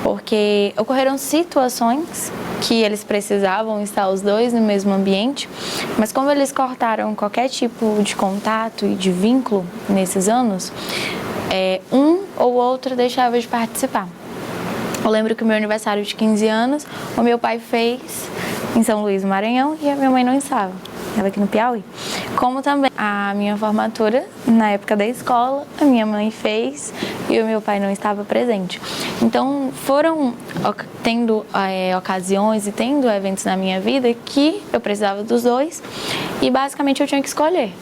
porque ocorreram situações que eles precisavam estar os dois no mesmo ambiente, mas como eles cortaram qualquer tipo de contato e de vínculo nesses anos, um ou outro deixava de participar. Eu lembro que o meu aniversário de 15 anos, o meu pai fez em São Luís, Maranhão, e a minha mãe não estava. Ela aqui no Piauí. Como também a minha formatura, na época da escola, a minha mãe fez e o meu pai não estava presente. Então, foram tendo ocasiões e tendo eventos na minha vida que eu precisava dos dois e basicamente eu tinha que escolher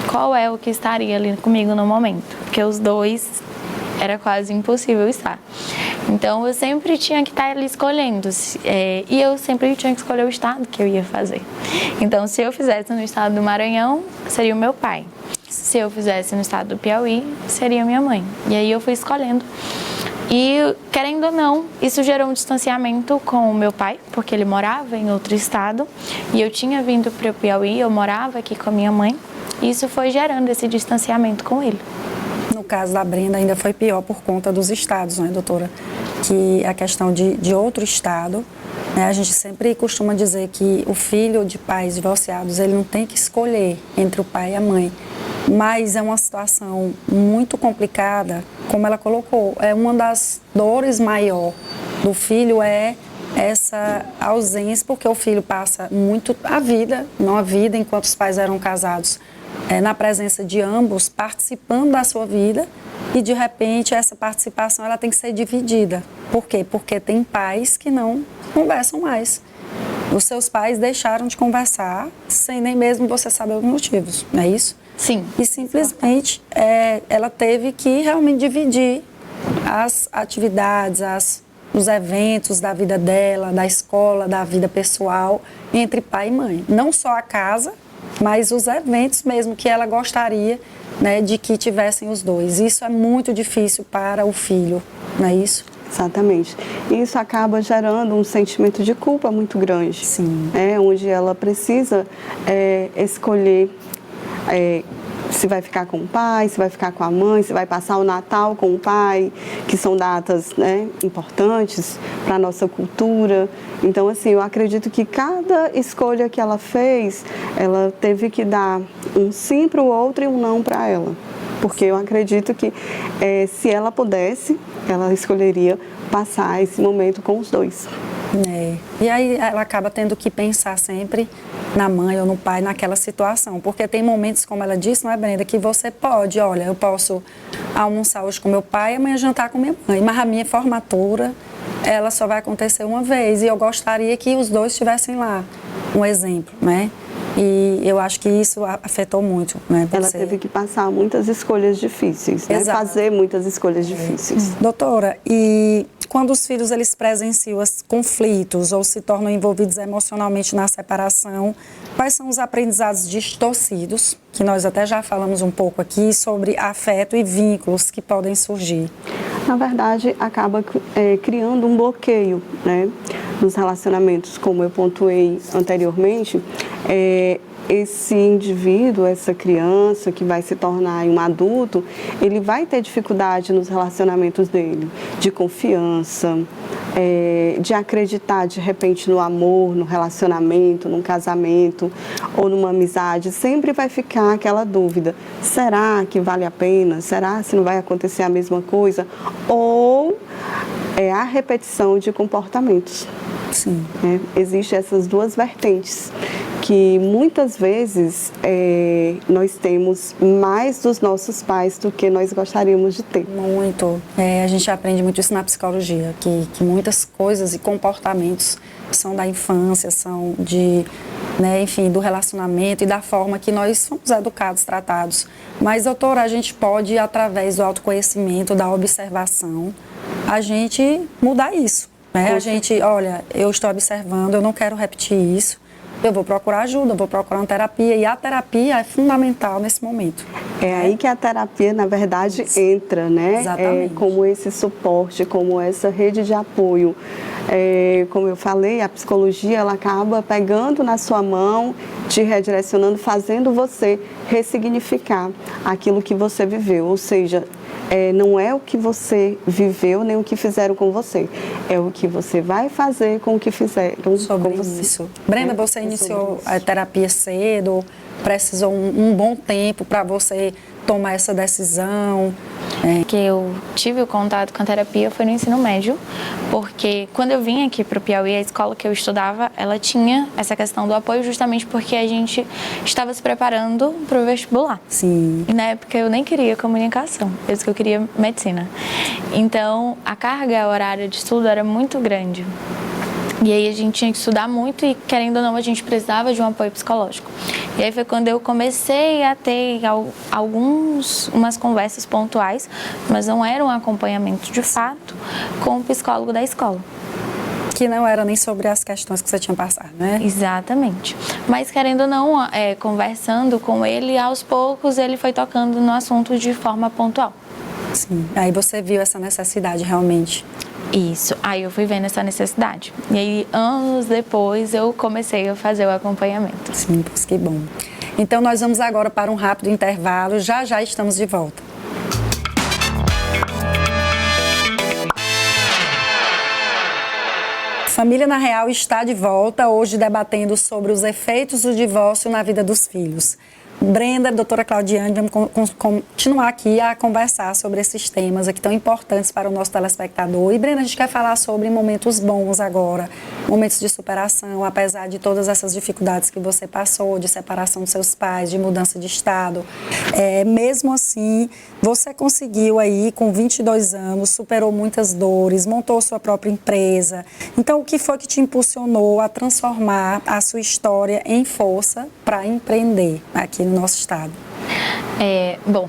qual é o que estaria ali comigo no momento, porque os dois era quase impossível estar. Então, eu sempre tinha que estar ali escolhendo, e eu sempre tinha que escolher o estado que eu ia fazer. Então, se eu fizesse no estado do Maranhão, seria o meu pai. Se eu fizesse no estado do Piauí, seria minha mãe. E aí eu fui escolhendo. E, querendo ou não, isso gerou um distanciamento com o meu pai, porque ele morava em outro estado, e eu tinha vindo para o Piauí, eu morava aqui com a minha mãe, e isso foi gerando esse distanciamento com ele. No caso da Brenda, ainda foi pior por conta dos estados, né, doutora? Que a questão de outro estado, né, a gente sempre costuma dizer que o filho de pais divorciados, ele não tem que escolher entre o pai e a mãe. Mas é uma situação muito complicada, como ela colocou. Uma das dores maior do filho é essa ausência, porque o filho passa muito a vida enquanto os pais eram casados, na presença de ambos, participando da sua vida, e de repente essa participação ela tem que ser dividida. Por quê? Porque tem pais que não conversam mais. Os seus pais deixaram de conversar sem nem mesmo você saber os motivos, não é isso? Sim. E simplesmente ela teve que realmente dividir as atividades, os eventos da vida dela, da escola, da vida pessoal, entre pai e mãe. Não só a casa, mas os eventos mesmo que ela gostaria, né, de que tivessem os dois. Isso é muito difícil para o filho, não é isso? Exatamente. E isso acaba gerando um sentimento de culpa muito grande. Sim. Onde ela precisa escolher se vai ficar com o pai, se vai ficar com a mãe, se vai passar o Natal com o pai, que são datas, né, importantes para a nossa cultura. Então, assim, eu acredito que cada escolha que ela fez, ela teve que dar um sim para o outro e um não para ela. Porque eu acredito que se ela pudesse, ela escolheria passar esse momento com os dois. E aí ela acaba tendo que pensar sempre na mãe ou no pai naquela situação, porque tem momentos, como ela disse, não é, Brenda, que você pode, olha, eu posso almoçar hoje com meu pai e amanhã jantar com minha mãe, mas a minha formatura, ela só vai acontecer uma vez e eu gostaria que os dois estivessem lá, um exemplo, né? E eu acho que isso afetou muito, né? Ela teve que passar muitas escolhas difíceis, né? Fazer muitas escolhas difíceis. Doutora, e quando os filhos eles presenciam conflitos ou se tornam envolvidos emocionalmente na separação, quais são os aprendizados distorcidos, que nós até já falamos um pouco aqui, sobre afeto e vínculos que podem surgir? Na verdade, acaba criando um bloqueio, né, nos relacionamentos, como eu pontuei anteriormente. Esse indivíduo, essa criança que vai se tornar um adulto, ele vai ter dificuldade nos relacionamentos dele, de confiança, de acreditar de repente no amor, no relacionamento, num casamento ou numa amizade, sempre vai ficar aquela dúvida: será que vale a pena? Será se não vai acontecer a mesma coisa? Ou a repetição de comportamentos. Sim. Existem essas duas vertentes, que muitas vezes nós temos mais dos nossos pais do que nós gostaríamos de ter. Muito. A gente aprende muito isso na psicologia, que muitas coisas e comportamentos são da infância, são enfim, do relacionamento e da forma que nós fomos educados, tratados. Mas, doutora, a gente pode, através do autoconhecimento, da observação, a gente mudar isso. A gente, olha, eu estou observando, eu não quero repetir isso, eu vou procurar ajuda, eu vou procurar uma terapia, e a terapia é fundamental nesse momento. É aí que a terapia, na verdade, entra, né? Exatamente. Como esse suporte, como essa rede de apoio. Como eu falei, a psicologia, ela acaba pegando na sua mão, te redirecionando, fazendo você ressignificar aquilo que você viveu, ou seja, não é o que você viveu nem o que fizeram com você, é o que você vai fazer com o que fizeram sobre com você. Isso. Brenda, você iniciou a terapia cedo, precisou um bom tempo para você tomar essa decisão? Que eu tive o contato com a terapia foi no ensino médio, porque quando eu vim aqui para o Piauí, a escola que eu estudava, ela tinha essa questão do apoio justamente porque a gente estava se preparando para o vestibular. Sim. E na época eu nem queria comunicação, eu disse que eu queria medicina. Então a carga horária de estudo era muito grande. E aí a gente tinha que estudar muito e, querendo ou não, a gente precisava de um apoio psicológico. E aí foi quando eu comecei a ter umas conversas pontuais, mas não era um acompanhamento de fato com o psicólogo da escola. Que não era nem sobre as questões que você tinha passado, né? Exatamente. Mas, querendo ou não, conversando com ele, aos poucos ele foi tocando no assunto de forma pontual. Sim. Aí você viu essa necessidade realmente. Isso. Aí eu fui vendo essa necessidade. E aí, anos depois, eu comecei a fazer o acompanhamento. Sim, pois que bom. Então, nós vamos agora para um rápido intervalo. Já já estamos de volta. Família na Real está de volta, hoje debatendo sobre os efeitos do divórcio na vida dos filhos. Brenda, doutora Claudiane, vamos continuar aqui a conversar sobre esses temas aqui tão importantes para o nosso telespectador. E, Brenda, a gente quer falar sobre momentos bons agora, momentos de superação, apesar de todas essas dificuldades que você passou, de separação dos seus pais, de mudança de estado. Mesmo assim, você conseguiu aí, com 22 anos, superou muitas dores, montou sua própria empresa. Então, o que foi que te impulsionou a transformar a sua história em força para empreender aqui no nosso estado? Bom,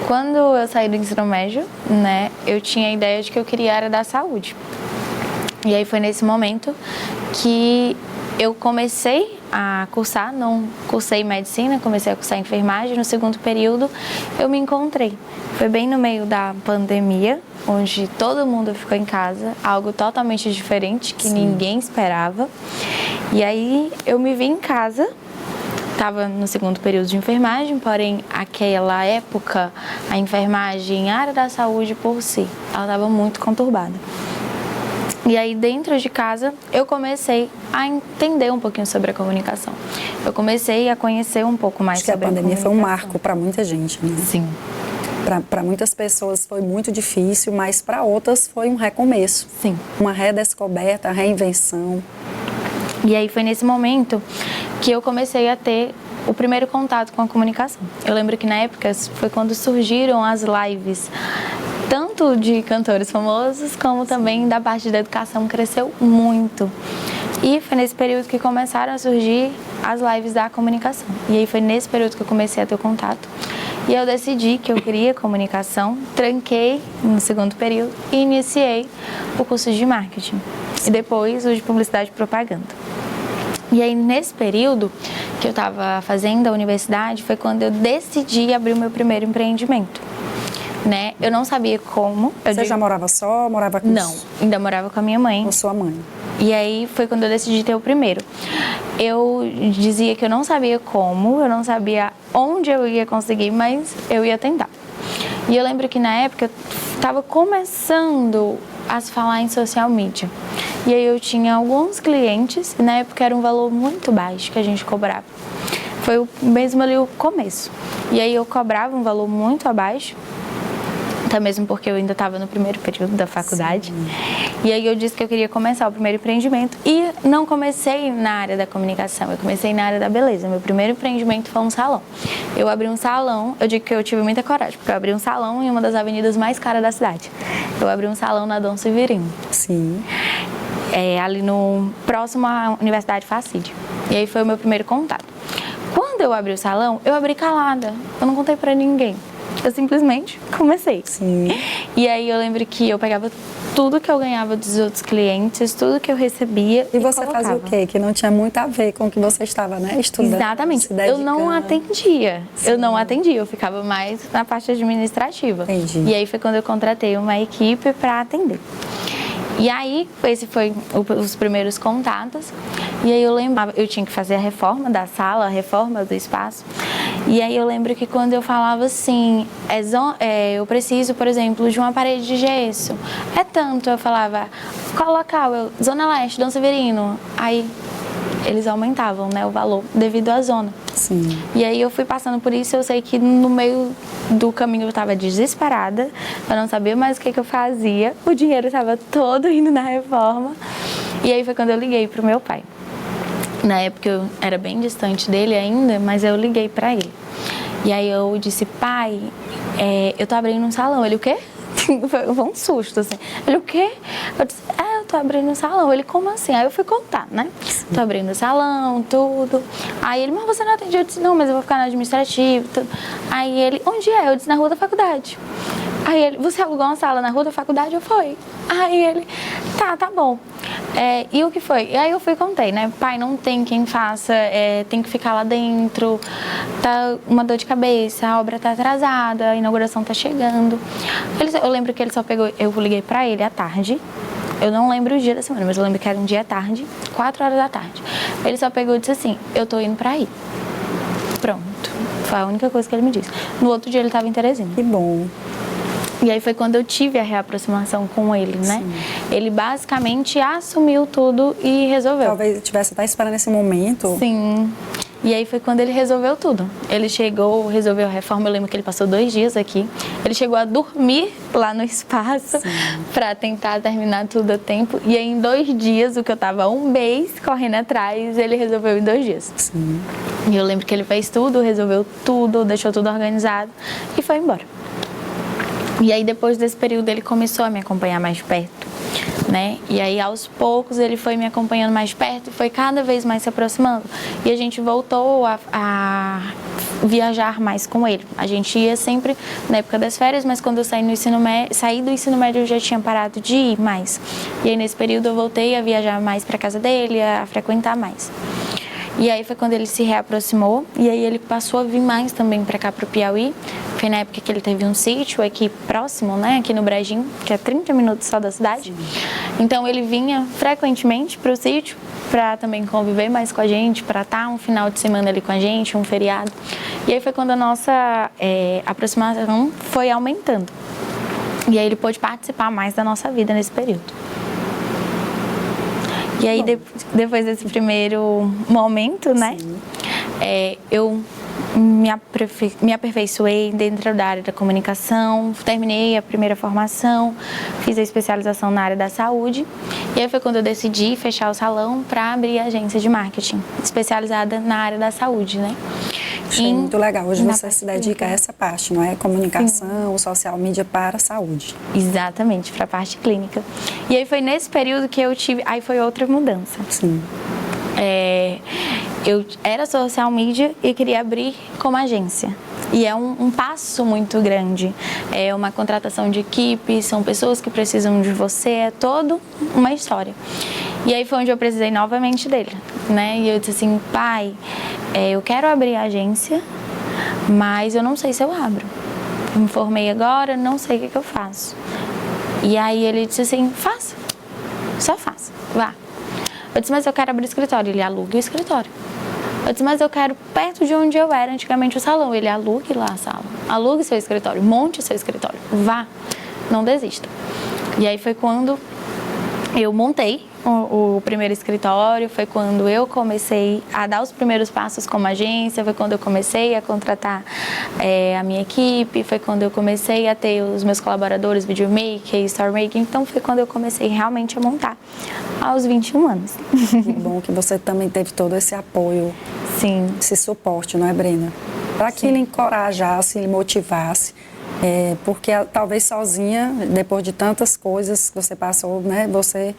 quando eu saí do ensino médio, né, eu tinha a ideia de que eu queria a área da saúde. E aí foi nesse momento que eu comecei a cursar, não cursei medicina, comecei a cursar enfermagem. No segundo período eu me encontrei. Foi bem no meio da pandemia, onde todo mundo ficou em casa, algo totalmente diferente que ninguém esperava. E aí eu me vi em casa. Estava no segundo período de enfermagem, porém, aquela época, a enfermagem, a área da saúde por si, ela estava muito conturbada. E aí, dentro de casa, eu comecei a entender um pouquinho sobre a comunicação. Eu comecei a conhecer um pouco mais sobre a comunicação. Acho que a pandemia foi um marco para muita gente, né? Sim. Para muitas pessoas foi muito difícil, mas para outras foi um recomeço. Sim. Uma redescoberta, reinvenção. E aí foi nesse momento que eu comecei a ter o primeiro contato com a comunicação. Eu lembro que na época foi quando surgiram as lives, tanto de cantores famosos, como também da parte da educação, cresceu muito. E foi nesse período que começaram a surgir as lives da comunicação. E aí foi nesse período que eu comecei a ter o contato. E eu decidi que eu queria comunicação, tranquei no segundo período e iniciei o curso de marketing. E depois o de publicidade e propaganda. E aí, nesse período que eu estava fazendo a universidade, foi quando eu decidi abrir o meu primeiro empreendimento, né? Eu não sabia como. Você já morava só? Morava com... Não, ainda morava com a minha mãe. Com sua mãe. E aí, foi quando eu decidi ter o primeiro. Eu dizia que eu não sabia como, eu não sabia onde eu ia conseguir, mas eu ia tentar. E eu lembro que na época eu estava começando a se falar em social media. E aí eu tinha alguns clientes, e na época era um valor muito baixo que a gente cobrava. Foi mesmo ali o começo. E aí eu cobrava um valor muito abaixo, até mesmo porque eu ainda estava no primeiro período da faculdade. Sim. E aí eu disse que eu queria começar o primeiro empreendimento e não comecei na área da comunicação, eu comecei na área da beleza. Meu primeiro empreendimento foi um salão. Eu abri um salão, eu digo que eu tive muita coragem, porque eu abri um salão em uma das avenidas mais caras da cidade. Eu abri um salão na Dom Severino. Sim. Ali no próximo à Universidade Facide. E aí foi o meu primeiro contato. Quando eu abri o salão, eu abri calada. Eu não contei pra ninguém. Eu simplesmente comecei. Sim. E aí eu lembro que eu pegava tudo que eu ganhava dos outros clientes, tudo que eu recebia e você colocava. fazia o quê? Que não tinha muito a ver com o que você estava, né, estudando. Exatamente. Eu não atendia. Sim. Eu não atendia. Eu ficava mais na parte administrativa. Entendi. E aí foi quando eu contratei uma equipe para atender. E aí, esse foi os primeiros contatos. E aí eu lembrava, eu tinha que fazer a reforma da sala, a reforma do espaço. E aí eu lembro que quando eu falava assim, eu preciso, por exemplo, de uma parede de gesso. É tanto, eu falava, qual local? Zona Leste, Dom Severino. Aí eles aumentavam, né, o valor devido à zona. Sim. E aí eu fui passando por isso, eu sei que no meio do caminho eu estava desesperada, eu não sabia mais o que eu fazia, o dinheiro estava todo indo na reforma. E aí foi quando eu liguei pro meu pai. Na época eu era bem distante dele ainda, mas eu liguei para ele. E aí eu disse, pai, eu tô abrindo um salão. Ele, o quê? Foi um susto, assim. Ele, o quê? Eu disse, eu tô abrindo um salão. Ele, como assim? Aí eu fui contar, né? Tô abrindo um salão, tudo. Aí ele, mas você não atende? Eu disse, não, mas eu vou ficar no administrativo, tudo. Aí ele, onde é? Eu disse, na rua da faculdade. Aí ele, você alugou uma sala na rua da faculdade? Eu fui. Aí ele, tá bom. E o que foi? E aí eu fui e contei, né? Pai, não tem quem faça, tem que ficar lá dentro, tá uma dor de cabeça, a obra tá atrasada, a inauguração tá chegando. Eu lembro que ele só pegou, eu liguei pra ele à tarde, eu não lembro o dia da semana, mas eu lembro que era um dia à tarde, 4 horas da tarde. Ele só pegou e disse assim, eu tô indo pra aí. Pronto. Foi a única coisa que ele me disse. No outro dia ele tava em Teresina. Que bom. E aí foi quando eu tive a reaproximação com ele, né? Sim. Ele basicamente assumiu tudo e resolveu. Talvez tivesse até esperando esse momento. Sim. E aí foi quando ele resolveu tudo. Ele chegou, resolveu a reforma, eu lembro que ele passou 2 dias aqui. Ele chegou a dormir lá no espaço para tentar terminar tudo a tempo. E aí em 2 dias, o que eu tava 1 mês correndo atrás, ele resolveu em 2 dias. Sim. E eu lembro que ele fez tudo, resolveu tudo, deixou tudo organizado e foi embora. E aí depois desse período ele começou a me acompanhar mais perto, né? E aí aos poucos ele foi me acompanhando mais perto e foi cada vez mais se aproximando. E a gente voltou a viajar mais com ele. A gente ia sempre na época das férias, mas quando eu saí do ensino médio eu já tinha parado de ir mais. E aí nesse período eu voltei a viajar mais para casa dele, a frequentar mais. E aí foi quando ele se reaproximou e aí ele passou a vir mais também para cá, pro Piauí. Foi na época que ele teve um sítio aqui próximo, né, aqui no Brejinho, que é 30 minutos só da cidade. Sim. Então ele vinha frequentemente pro sítio para também conviver mais com a gente, para estar um final de semana ali com a gente, um feriado. E aí foi quando a nossa aproximação foi aumentando. E aí ele pôde participar mais da nossa vida nesse período. E aí, depois desse primeiro momento, né, eu me aperfeiçoei dentro da área da comunicação, terminei a primeira formação, fiz a especialização na área da saúde. E aí foi quando eu decidi fechar o salão para abrir a agência de marketing, especializada na área da saúde, né. Achei muito legal. Hoje você se dedica a essa parte, não é? Comunicação, social media para a saúde. Exatamente, para a parte clínica. E aí foi nesse período que eu tive... Aí foi outra mudança. Sim. Eu era social media e queria abrir como agência. E é um passo muito grande. É uma contratação de equipe, são pessoas que precisam de você, é toda uma história. E aí foi onde eu precisei novamente dele, né? E eu disse assim, pai, eu quero abrir a agência, mas eu não sei se eu abro. Eu me formei agora, não sei o que eu faço. E aí ele disse assim, faça, só faça, vá. Eu disse, mas eu quero abrir escritório. Ele aluga o escritório. Eu disse, mas eu quero perto de onde eu era antigamente o salão. Ele alugue lá a sala, alugue seu escritório, monte seu escritório, vá, não desista. E aí foi quando eu montei o primeiro escritório, foi quando eu comecei a dar os primeiros passos como agência, foi quando eu comecei a contratar a minha equipe, foi quando eu comecei a ter os meus colaboradores, videomaker, storymaker, então foi quando eu comecei realmente a montar, aos 21 anos. Que bom que você também teve todo esse apoio, Sim. esse suporte, não é, Brenda? Para que lhe encorajasse, lhe motivasse. Porque talvez sozinha, depois de tantas coisas que você passou, né, você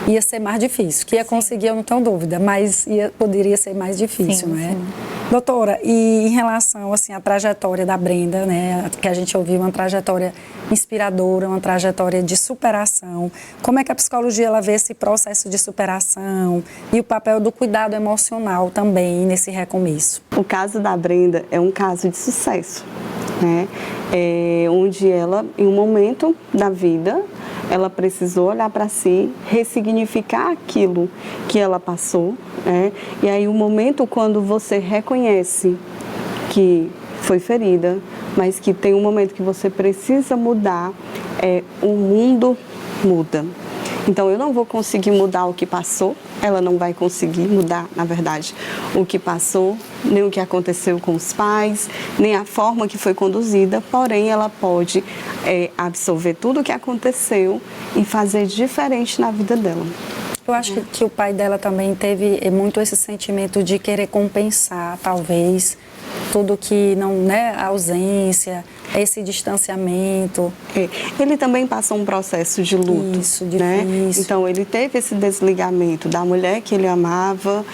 ia ser mais difícil. Que ia conseguir, eu não tenho dúvida, mas poderia ser mais difícil, Sim, né? sim. Doutora, e em relação assim, à trajetória da Brenda, né, que a gente ouviu, uma trajetória inspiradora, uma trajetória de superação, como é que a psicologia ela vê esse processo de superação e o papel do cuidado emocional também nesse recomeço? O caso da Brenda é um caso de sucesso, né? Onde ela, em um momento da vida, ela precisou olhar para si, ressignificar aquilo que ela passou, né? E aí o momento quando você reconhece que foi ferida, mas que tem um momento que você precisa mudar, o mundo muda. Então, eu não vou conseguir mudar o que passou, ela não vai conseguir mudar, na verdade, o que passou, nem o que aconteceu com os pais, nem a forma que foi conduzida, porém, ela pode absorver tudo o que aconteceu e fazer diferente na vida dela. Eu acho que o pai dela também teve muito esse sentimento de querer compensar, talvez, tudo que não, né, a ausência, esse distanciamento. Ele também passou um processo de luto. Isso, né? difícil. Então, ele teve esse desligamento da mulher que ele amava,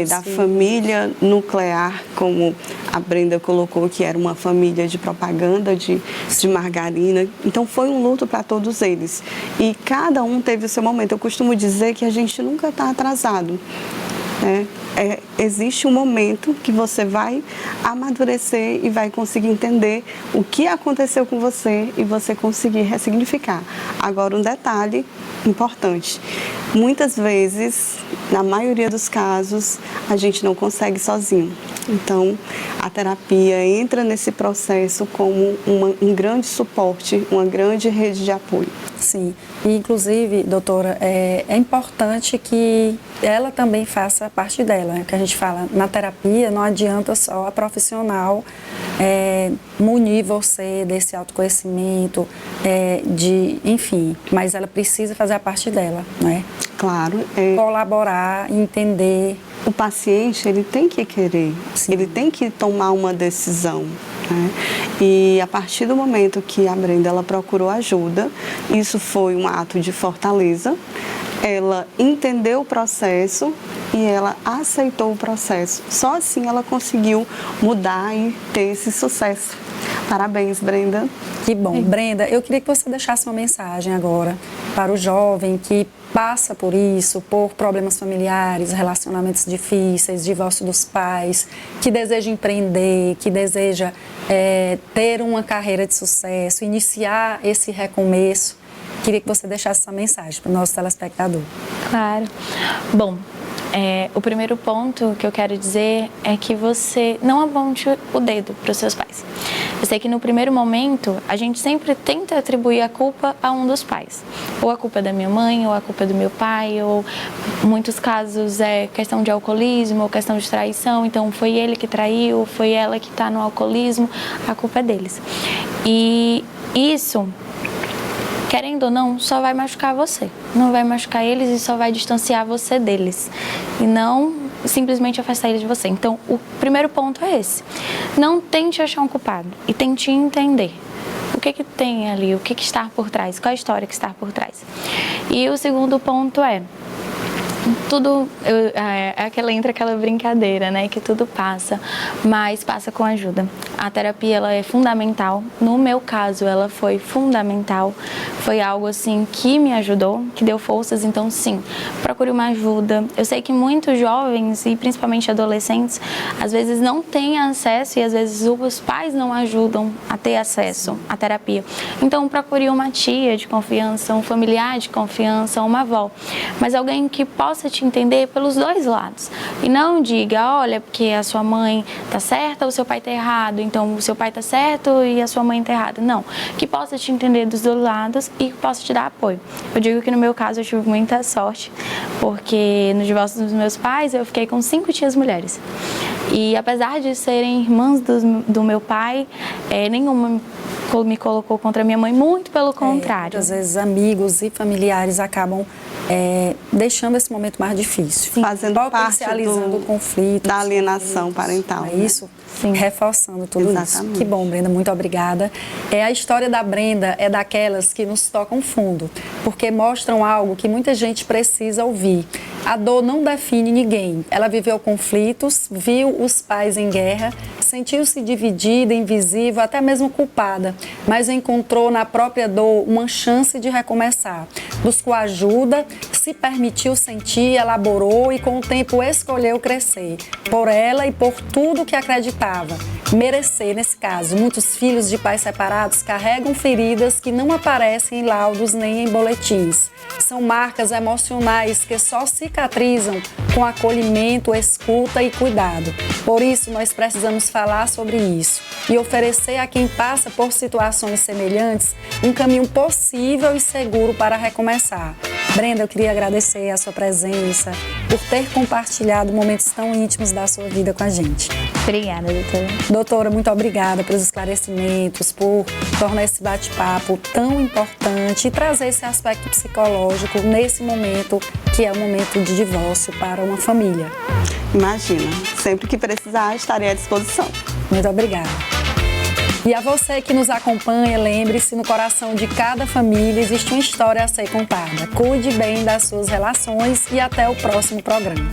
da família nuclear, como a Brenda colocou, que era uma família de propaganda, de margarina. Então, foi um luto para todos eles. E cada um teve o seu momento. Eu costumo dizer que a gente nunca está atrasado. Existe um momento que você vai amadurecer e vai conseguir entender o que aconteceu com você e você conseguir ressignificar. Agora, um detalhe importante. Muitas vezes, na maioria dos casos, a gente não consegue sozinho. Então, a terapia entra nesse processo como um grande suporte, uma grande rede de apoio. Sim, e inclusive, doutora, é importante que ela também faça parte dela, né? Que a gente fala, na terapia não adianta só a profissional munir você desse autoconhecimento, enfim, mas ela precisa fazer a parte dela, né? Claro. Colaborar, entender. O paciente, ele tem que querer, ele tem que tomar uma decisão, né? E a partir do momento que a Brenda ela procurou ajuda, isso foi um ato de fortaleza, ela entendeu o processo e ela aceitou o processo. Só assim ela conseguiu mudar e ter esse sucesso. Parabéns, Brenda. Que bom. Brenda, eu queria que você deixasse uma mensagem agora para o jovem que passa por isso, por problemas familiares, relacionamentos difíceis, divórcio dos pais, que deseja empreender, que deseja ter uma carreira de sucesso, iniciar esse recomeço. Queria que você deixasse essa mensagem para o nosso telespectador. Claro. Bom, o primeiro ponto que eu quero dizer é que você não aponte o dedo para os seus pais. Eu sei que no primeiro momento a gente sempre tenta atribuir a culpa a um dos pais. Ou a culpa é da minha mãe, ou a culpa é do meu pai, ou em muitos casos é questão de alcoolismo, ou questão de traição. Então foi ele que traiu, foi ela que está no alcoolismo, a culpa é deles. E isso, querendo ou não, só vai machucar você. Não vai machucar eles e só vai distanciar você deles. E não simplesmente afastar eles de você. Então, o primeiro ponto é esse. Não tente achar um culpado e tente entender o que tem ali, o que está por trás, qual a história que está por trás. E o segundo ponto é entra aquela brincadeira, né, que tudo passa, mas passa com ajuda. A terapia, ela é fundamental. No meu caso, ela foi fundamental. Foi algo, assim, que me ajudou, que deu forças. Então, sim, procure uma ajuda. Eu sei que muitos jovens, e principalmente adolescentes, às vezes não têm acesso e às vezes os pais não ajudam a ter acesso à terapia. Então, procure uma tia de confiança, um familiar de confiança, uma avó. Mas alguém que possa possa te entender pelos dois lados. E não diga, olha, porque a sua mãe tá certa ou o seu pai tá errado, então o seu pai tá certo e a sua mãe tá errada. Não, que possa te entender dos dois lados e que possa te dar apoio. Eu digo que no meu caso eu tive muita sorte, porque no divórcio dos meus pais eu fiquei com 5 tias mulheres. E apesar de serem irmãs do meu pai, nenhuma me colocou contra minha mãe, muito pelo contrário. Às vezes amigos e familiares acabam deixando esse momento mais difícil. Sim. Fazendo parte o conflito. Da alienação parental. É isso? Sim. Reforçando tudo isso. Que bom, Brenda, muito obrigada. A história da Brenda é daquelas que nos tocam fundo, porque mostram algo que muita gente precisa ouvir. A dor não define ninguém. Ela viveu conflitos, viu os pais em guerra, sentiu-se dividida, invisível, até mesmo culpada, mas encontrou na própria dor uma chance de recomeçar. Buscou ajuda, se permitiu sentir, elaborou e com o tempo escolheu crescer. Por ela e por tudo que acreditava. Merecer, nesse caso, muitos filhos de pais separados carregam feridas que não aparecem em laudos nem em boletins. São marcas emocionais que só cicatrizam com acolhimento, escuta e cuidado. Por isso, nós precisamos falar sobre isso e oferecer a quem passa por situações semelhantes um caminho possível e seguro para recomeçar. Brenda, eu queria agradecer a sua presença, por ter compartilhado momentos tão íntimos da sua vida com a gente. Obrigada, doutora. Doutora, muito obrigada pelos esclarecimentos, por tornar esse bate-papo tão importante e trazer esse aspecto psicológico nesse momento que é o momento de divórcio para uma família. Imagina, sempre que precisar, estarei à disposição. Muito obrigada. E a você que nos acompanha, lembre-se, no coração de cada família existe uma história a ser contada. Cuide bem das suas relações e até o próximo programa.